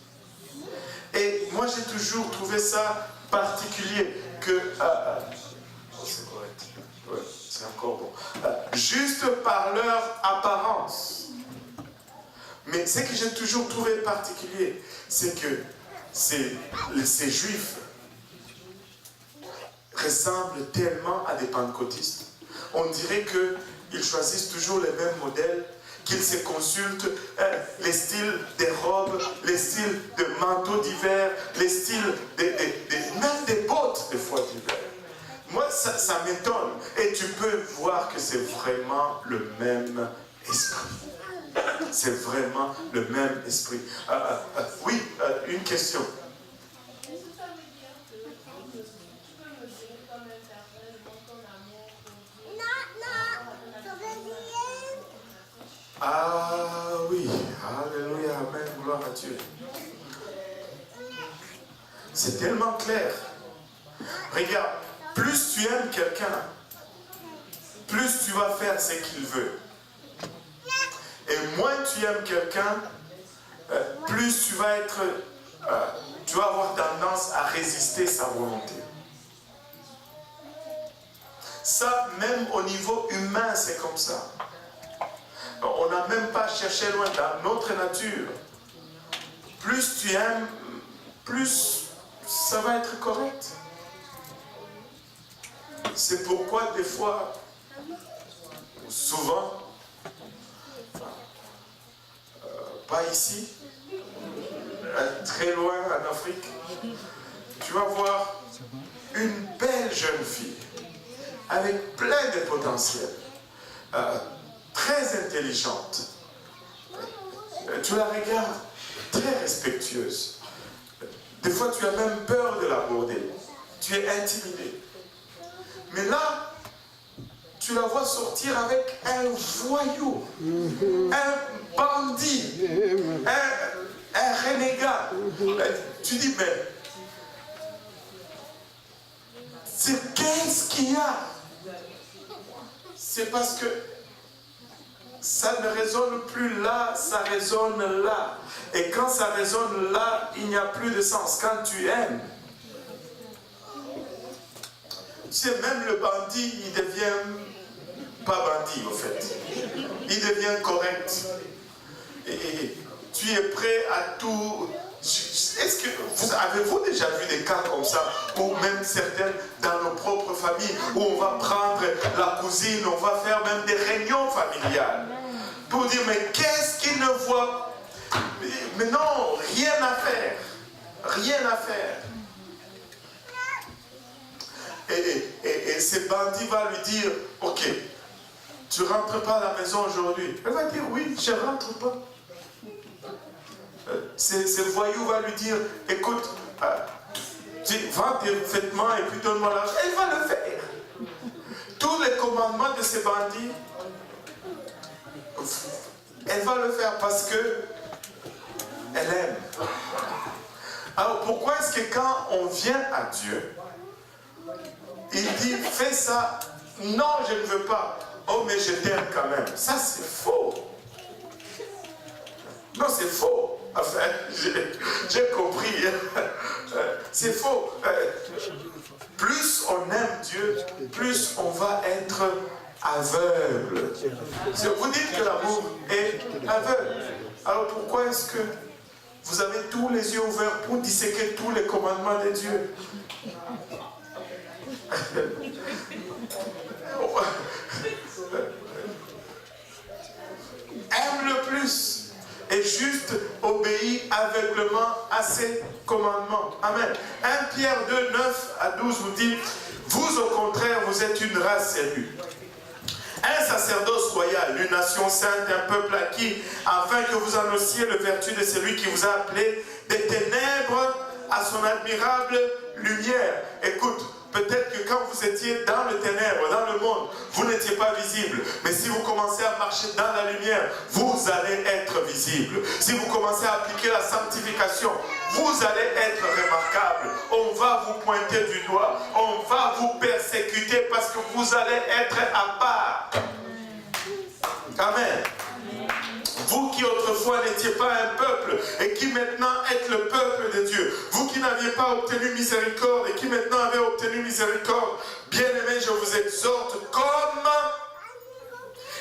Et moi, j'ai toujours trouvé ça particulier que c'est correct, ouais, c'est encore bon, juste par leur apparence. Mais ce que j'ai toujours trouvé particulier, c'est que ces Juifs ressemblent tellement à des pentecôtistes. On dirait qu'ils choisissent toujours les mêmes modèles, qu'ils se consultent les styles des robes, les styles de manteaux d'hiver, les styles même des bottes des fois d'hiver. Moi, ça m'étonne. Et tu peux voir que c'est vraiment le même esprit. C'est vraiment le même esprit. Oui, une question. Ah oui, alléluia, amen, gloire à Dieu. C'est tellement clair. Regarde, plus tu aimes quelqu'un, plus tu vas faire ce qu'il veut. Et moins tu aimes quelqu'un, plus tu vas avoir tendance à résister sa volonté. Ça, même au niveau humain, c'est comme ça. On n'a même pas cherché loin dans notre nature. Plus tu aimes, plus ça va être correct. C'est pourquoi des fois, souvent, pas ici, très loin en Afrique, tu vas voir une belle jeune fille avec plein de potentiel, très intelligente. Tu la regardes très respectueuse. Des fois, tu as même peur de l'aborder. Tu es intimidé. Mais là, tu la vois sortir avec un voyou, un bandit, un renégat. Tu dis, mais qu'est-ce qu'il y a? C'est parce que ça ne résonne plus là, ça résonne là. Et quand ça résonne là, il n'y a plus de sens. Quand tu aimes, tu sais, même le bandit, il devient pas bandit, au fait. Il devient correct. Et tu es prêt à tout. Est-ce que avez-vous déjà vu des cas comme ça, ou même certaines dans nos propres familles, où on va prendre la cousine, on va faire même des réunions familiales, pour dire, mais qu'est-ce qu'il ne voit? Mais non, rien à faire. Rien à faire. Et ce bandit va lui dire, ok, tu ne rentres pas à la maison aujourd'hui. Elle va dire, oui, je ne rentre pas. Ce voyou va lui dire, écoute, vends tes vêtements et puis donne-moi l'argent. Elle va le faire. Tous les commandements de ce bandit, elle va le faire parce que elle aime. Alors pourquoi est-ce que quand on vient à Dieu, il dit, fais ça, non, je ne veux pas. Oh, mais je t'aime quand même. Ça, c'est faux. Non, c'est faux. Enfin, j'ai compris. C'est faux. Plus on aime Dieu, plus on va être aveugle. Vous dites que l'amour est aveugle. Alors pourquoi est-ce que vous avez tous les yeux ouverts pour disséquer tous les commandements de Dieu? Aime le plus et juste obéis aveuglement à ses commandements. Amen. 1 Pierre 2, 9 à 12 vous dit, vous au contraire, vous êtes une race élue, un sacerdoce royal, une nation sainte, un peuple acquis, afin que vous annonciez le vertu de celui qui vous a appelé des ténèbres à son admirable lumière. Écoute, peut-être que quand vous étiez dans le ténèbre, dans le monde, vous n'étiez pas visible. Mais si vous commencez à marcher dans la lumière, vous allez être visible. Si vous commencez à appliquer la sanctification, vous allez être remarquable. On va vous pointer du doigt. On va vous persécuter parce que vous allez être à part. Amen. Vous qui autrefois n'étiez pas un peuple et qui maintenant êtes le peuple de Dieu. Vous qui n'aviez pas obtenu miséricorde et qui maintenant avez obtenu miséricorde. Bien-aimés, je vous exhorte comme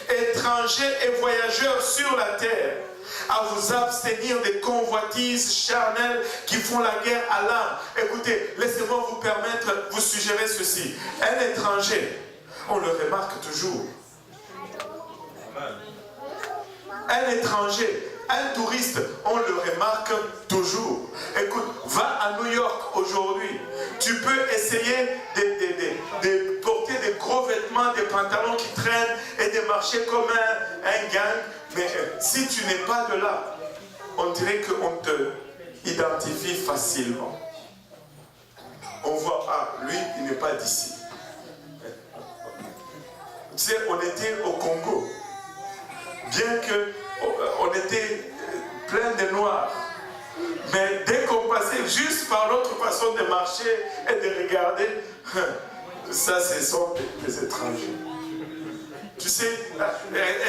étrangers et voyageurs sur la terre, à vous abstenir des convoitises charnelles qui font la guerre à l'âme. Écoutez, laissez-moi vous permettre, vous suggérer ceci. Un étranger, on le remarque toujours. Un étranger, un touriste, on le remarque toujours. Écoute, va à New York aujourd'hui. Tu peux essayer de porter des gros vêtements, des pantalons qui traînent et de marcher comme un gang. Mais si tu n'es pas de là, on dirait qu'on te identifie facilement. On voit, ah, lui, il n'est pas d'ici. Tu sais, on était au Congo. Bien qu'on était plein de noirs. Mais dès qu'on passait juste par l'autre façon de marcher et de regarder, ça, ce sont des étrangers. Tu sais,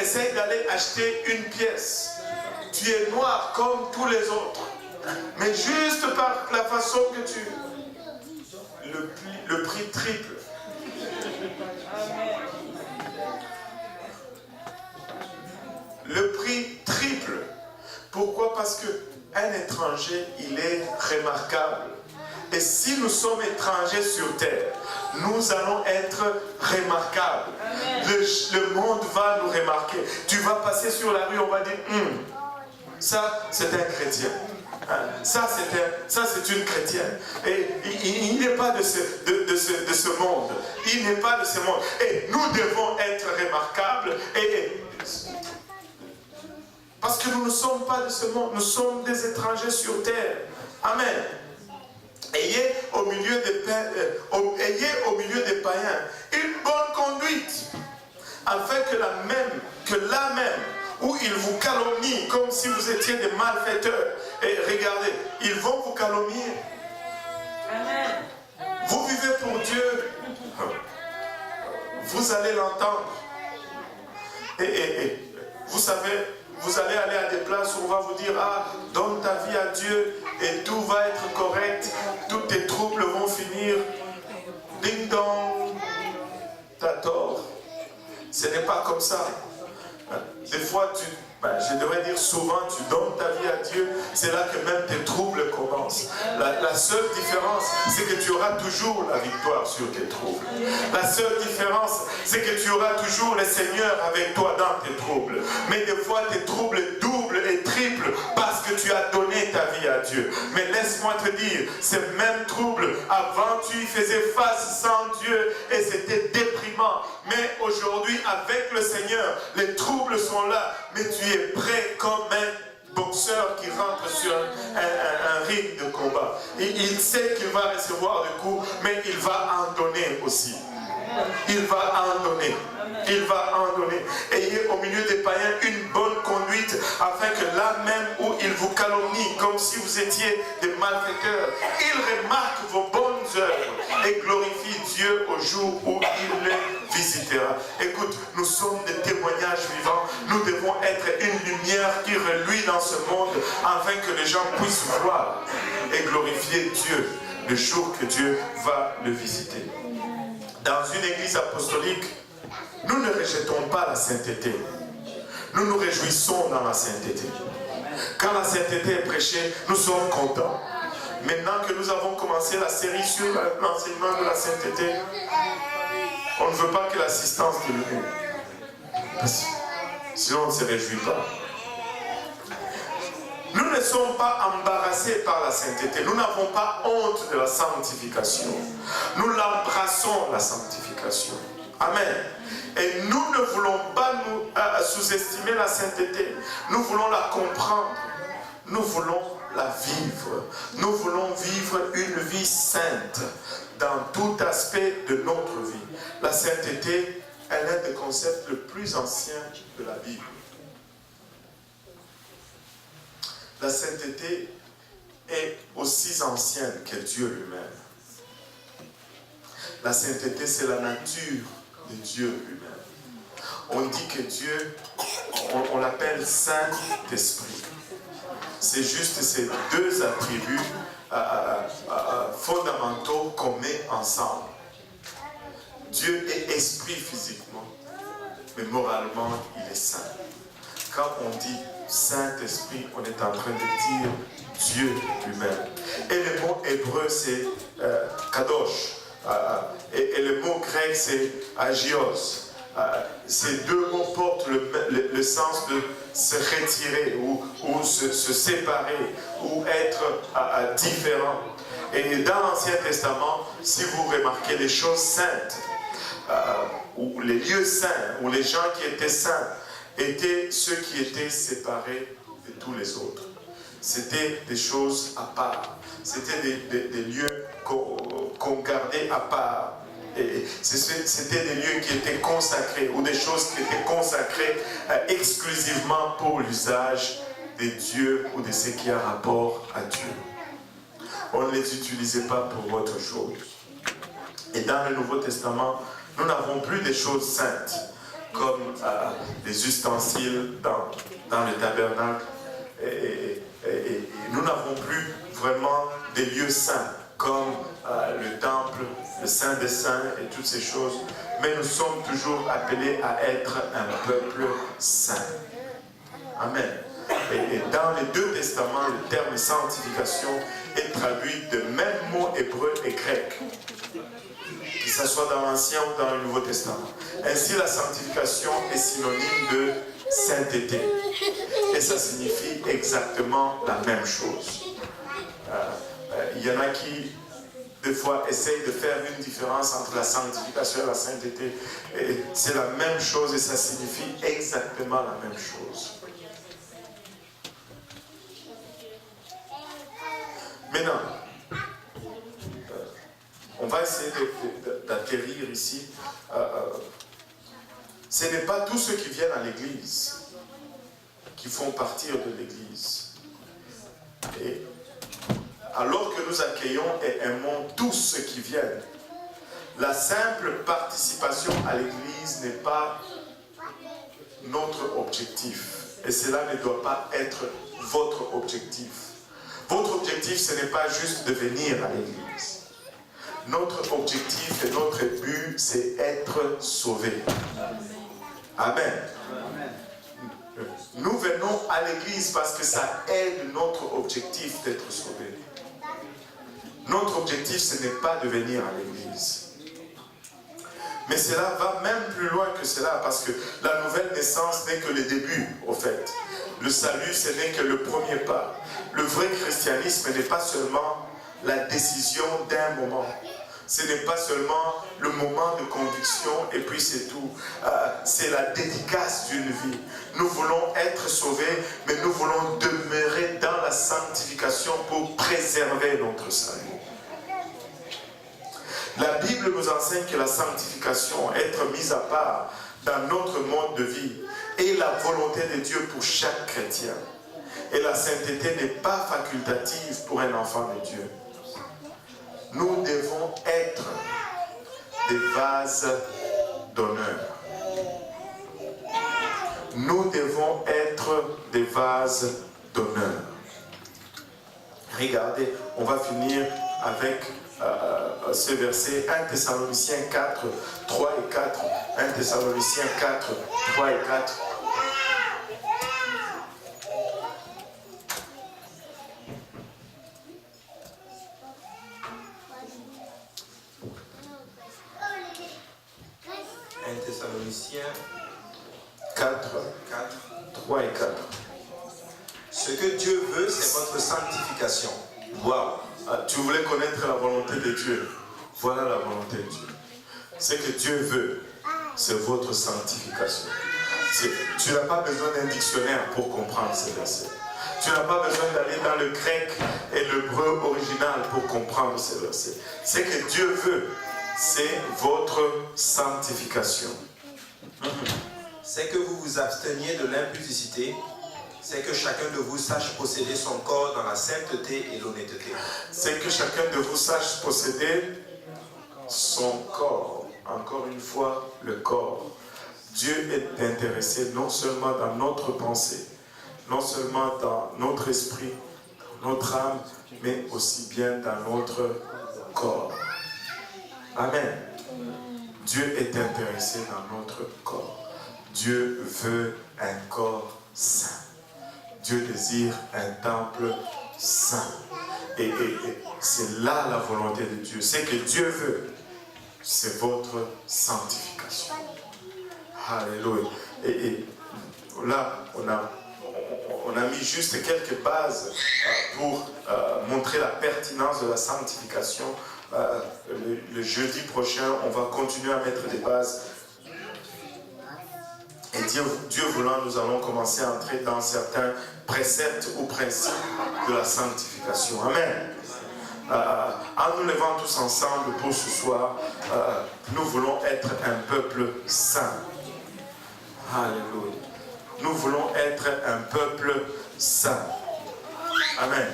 essaye d'aller acheter une pièce. Tu es noir comme tous les autres. Mais juste par la façon que tu... Le prix triple. Le prix triple. Pourquoi? Parce qu'un étranger, il est remarquable. Et si nous sommes étrangers sur terre, nous allons être remarquables. Le monde va nous remarquer. Tu vas passer sur la rue, on va dire, ça c'est un chrétien. Ça c'est une chrétienne. Et il n'est pas de ce monde. Il n'est pas de ce monde. Et nous devons être remarquables. Parce que nous ne sommes pas de ce monde. Nous sommes des étrangers sur terre. Amen. Ayez au milieu des païens une bonne conduite, afin que là même où ils vous calomnient comme si vous étiez des malfaiteurs, et regardez, ils vont vous calomnier. Amen. Vous vivez pour Dieu, vous allez l'entendre. Et vous savez, vous allez aller à des places où on va vous dire, ah, donne ta vie à Dieu et tout va être correct, tous tes troubles vont finir. Ding dong, t'as tort. Ce n'est pas comme ça. Des fois, je devrais dire souvent, tu donnes ta vie à Dieu, c'est là que même tes troubles commencent. La seule différence, c'est que tu auras toujours la victoire sur tes troubles. La seule différence, c'est que tu auras toujours le Seigneur avec toi dans tes troubles. Mais des fois, tes troubles doublent et triplent parce que tu as donné ta vie à Dieu. Mais laisse-moi te dire, ces mêmes troubles, avant tu y faisais face sans Dieu et c'était déprimant. Mais aujourd'hui, avec le Seigneur, les troubles sont là, mais tu es prêt comme un boxeur qui rentre sur un ring de combat. Et il sait qu'il va recevoir des coups, mais il va en donner aussi. Il va en donner. Il va en donner. Ayez au milieu des païens une bonne conduite, afin que là même où ils vous calomnient, comme si vous étiez des malfaiteurs, ils remarquent vos bonnes œuvres et glorifient Dieu au jour où il les visitera. Écoute, nous sommes des témoignages vivants. Nous devons être une lumière qui reluit dans ce monde, afin que les gens puissent voir et glorifier Dieu le jour que Dieu va le visiter. Dans une église apostolique, nous ne rejetons pas la sainteté. Nous nous réjouissons dans la sainteté. Quand la sainteté est prêchée, nous sommes contents. Maintenant que nous avons commencé la série sur l'enseignement de la sainteté, on ne veut pas que l'assistance diminue. Sinon, on ne se réjouit pas. Nous ne sommes pas embarrassés par la sainteté. Nous n'avons pas honte de la sanctification. Nous l'embrassons, la sanctification. Amen. Et nous ne voulons pas nous sous-estimer la sainteté. Nous voulons la comprendre. Nous voulons la vivre. Nous voulons vivre une vie sainte dans tout aspect de notre vie. La sainteté est l'un des concepts le plus anciens de la Bible. La sainteté est aussi ancienne que Dieu lui-même. La sainteté, c'est la nature de Dieu lui-même. On dit que Dieu, on l'appelle Saint-Esprit. C'est juste ces deux attributs fondamentaux qu'on met ensemble. Dieu est esprit physiquement, mais moralement, il est saint. Quand on dit Saint-Esprit, on est en train de dire Dieu lui-même. Et le mot hébreu, c'est kadosh. Et le mot grec, c'est agios. Ces deux mots portent le sens de se retirer ou se séparer ou être différent. Et dans l'Ancien Testament, si vous remarquez les choses saintes, ou les lieux saints, ou les gens qui étaient saints, étaient ceux qui étaient séparés de tous les autres. C'était des choses à part. C'était des lieux qu'on gardait à part. C'était des lieux qui étaient consacrés ou des choses qui étaient consacrées exclusivement pour l'usage des dieux ou de ce qui a rapport à Dieu. On ne les utilisait pas pour autre chose. Et dans le Nouveau Testament, nous n'avons plus des choses saintes comme les ustensiles dans le tabernacle. Et nous n'avons plus vraiment des lieux saints comme le temple, le Saint des Saints et toutes ces choses. Mais nous sommes toujours appelés à être un peuple saint. Amen. Et dans les deux testaments, le terme sanctification est traduit de même mot hébreu et grec, que ce soit dans l'Ancien ou dans le Nouveau Testament. Ainsi, la sanctification est synonyme de sainteté. Et ça signifie exactement la même chose. Il y en a qui, des fois, essayent de faire une différence entre la sanctification et la sainteté. Et c'est la même chose et ça signifie exactement la même chose. Maintenant, on va essayer d'atterrir ici. Ce n'est pas tous ceux qui viennent à l'église qui font partir de l'église. Et alors que nous accueillons et aimons tous ceux qui viennent, la simple participation à l'église n'est pas notre objectif. Et cela ne doit pas être votre objectif. Votre objectif, ce n'est pas juste de venir à l'église. Notre objectif et notre but, c'est être sauvés. Amen. Nous venons à l'église parce que ça aide notre objectif d'être sauvés. Notre objectif, ce n'est pas de venir à l'église. Mais cela va même plus loin que cela, parce que la nouvelle naissance n'est que le début, au fait. Le salut, ce n'est que le premier pas. Le vrai christianisme n'est pas seulement la décision d'un moment. Ce n'est pas seulement le moment de conviction et puis c'est tout. C'est la dédicace d'une vie. Nous voulons être sauvés, mais nous voulons demeurer dans la sanctification pour préserver notre salut. La Bible nous enseigne que la sanctification, être mise à part dans notre mode de vie, est la volonté de Dieu pour chaque chrétien. Et la sainteté n'est pas facultative pour un enfant de Dieu. Nous devons être des vases d'honneur. Nous devons être des vases d'honneur. Regardez, on va finir avec ce verset 1 Thessaloniciens 4, 3 et 4. 1 Thessaloniciens 4, 3 et 4. Thessaloniciens 4, 3 et 4. Ce que Dieu veut, c'est votre sanctification. Waouh! Tu voulais connaître la volonté de Dieu. Voilà la volonté de Dieu. Ce que Dieu veut, c'est votre sanctification. Tu n'as pas besoin d'un dictionnaire pour comprendre ces versets. Tu n'as pas besoin d'aller dans le grec et l'hébreu original pour comprendre ces versets. Ce que Dieu veut, c'est votre sanctification. C'est que vous vous absteniez de l'impudicité, c'est que chacun de vous sache posséder son corps dans la sainteté et l'honnêteté. C'est que chacun de vous sache posséder son corps. Encore une fois, le corps. Dieu est intéressé non seulement dans notre pensée, non seulement dans notre esprit, notre âme, mais aussi bien dans notre corps. Amen. Dieu est intéressé dans notre corps. Dieu veut un corps saint. Dieu désire un temple saint. Et c'est là la volonté de Dieu. Ce que Dieu veut, c'est votre sanctification. Alléluia. Et là, on a mis juste quelques bases pour montrer la pertinence de la sanctification. Le jeudi prochain, on va continuer à mettre des bases. Et Dieu voulant, nous allons commencer à entrer dans certains préceptes ou principes de la sanctification. Amen. En nous levant tous ensemble pour ce soir, nous voulons être un peuple saint. Alléluia. Nous voulons être un peuple saint. Amen.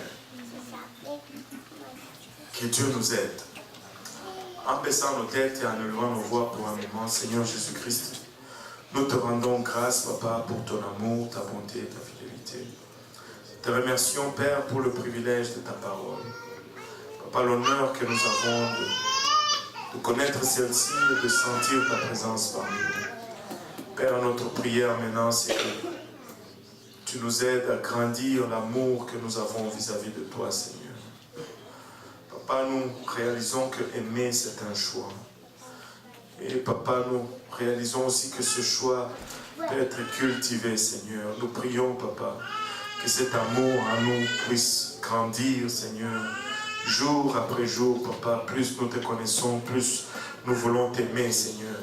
Que Dieu nous aide. En baissant nos têtes et en élevant nos voix pour un moment, Seigneur Jésus-Christ, nous te rendons grâce, Papa, pour ton amour, ta bonté et ta fidélité. Te remercions, Père, pour le privilège de ta parole. Papa, l'honneur que nous avons de connaître celle-ci et de sentir ta présence parmi nous. Père, notre prière maintenant, c'est que tu nous aides à grandir l'amour que nous avons vis-à-vis de toi, Seigneur. Papa, nous réalisons que aimer, c'est un choix. Et Papa, nous réalisons aussi que ce choix peut être cultivé, Seigneur. Nous prions, Papa, que cet amour en nous puisse grandir, Seigneur, jour après jour, Papa. Plus nous te connaissons, plus nous voulons t'aimer, Seigneur.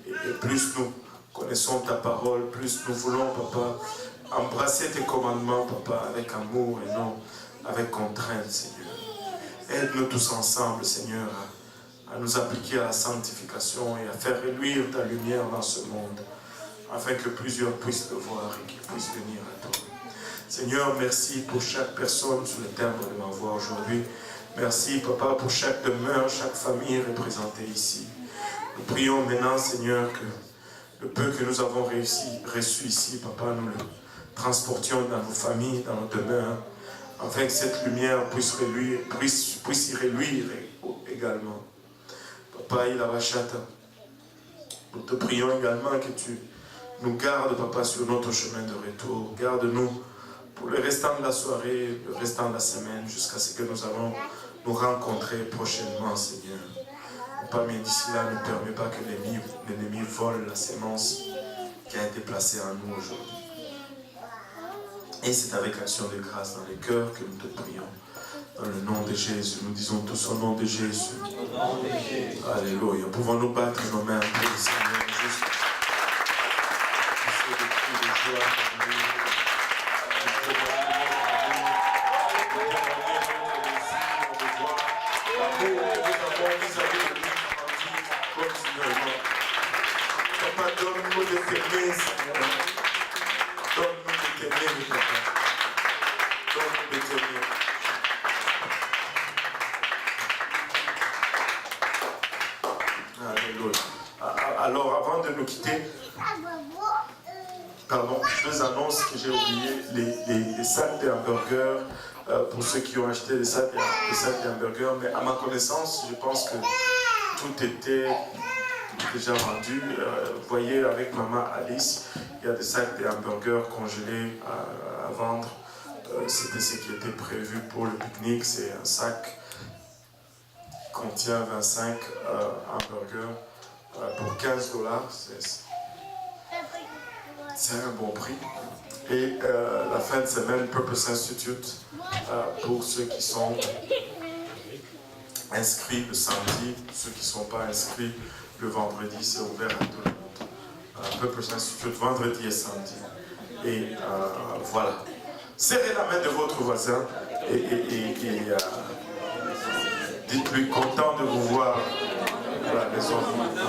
Et plus nous connaissons ta parole, plus nous voulons, Papa, embrasser tes commandements, Papa, avec amour et non avec contrainte, Seigneur. Aide-nous tous ensemble, Seigneur, à nous appliquer à la sanctification et à faire reluire ta lumière dans ce monde, afin que plusieurs puissent le voir et qu'ils puissent venir à toi. Seigneur, merci pour chaque personne sous le timbre de ma voix aujourd'hui. Merci, Papa, pour chaque demeure, chaque famille représentée ici. Nous prions maintenant, Seigneur, que le peu que nous avons reçu ici, Papa, nous le transportions dans nos familles, dans nos demeures, afin que cette lumière puisse y reluire également. Papa, il avachata. Nous te prions également que tu nous gardes, Papa, sur notre chemin de retour. Garde-nous pour le restant de la soirée, le restant de la semaine, jusqu'à ce que nous allons nous rencontrer prochainement, Seigneur. Papa, mais d'ici là, ne permets pas que l'ennemi vole la sémence qui a été placée en nous aujourd'hui. Et c'est avec action de grâce dans les cœurs que nous te prions. Dans le nom de Jésus, nous disons tous au nom de Jésus. Alléluia. Pouvons-nous battre nos mains pour le Seigneur juste pour des cris de joie pour lui. Nous témoignons notre désir de voir l'amour que nous avons vis-à-vis de lui grandir continuellement. Papa, donne-nous de t'aimer, Seigneur. Donne-nous de t'aimer, Papa. Donne-nous de t'aimer. Alléluia. Alors, avant de nous quitter, pardon, deux annonces que j'ai oubliées. Les sacs de hamburgers, pour ceux qui ont acheté des sacs de hamburgers, mais à ma connaissance, je pense que tout était déjà vendu. Vous voyez, avec maman Alice, il y a des sacs de hamburgers congelés à vendre. C'était ce qui était prévu pour le pique-nique. C'est un sac qui contient 25 hamburgers pour $15. C'est un bon prix. Et la fin de semaine, Purpose Institute, pour ceux qui sont inscrits le samedi, ceux qui ne sont pas inscrits le vendredi, c'est ouvert à tout le monde. Purpose Institute, vendredi et samedi. Et voilà. Serrez la main de votre voisin et dites-lui content de vous voir à la maison d'études.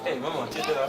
Hey, maman, tu étais là.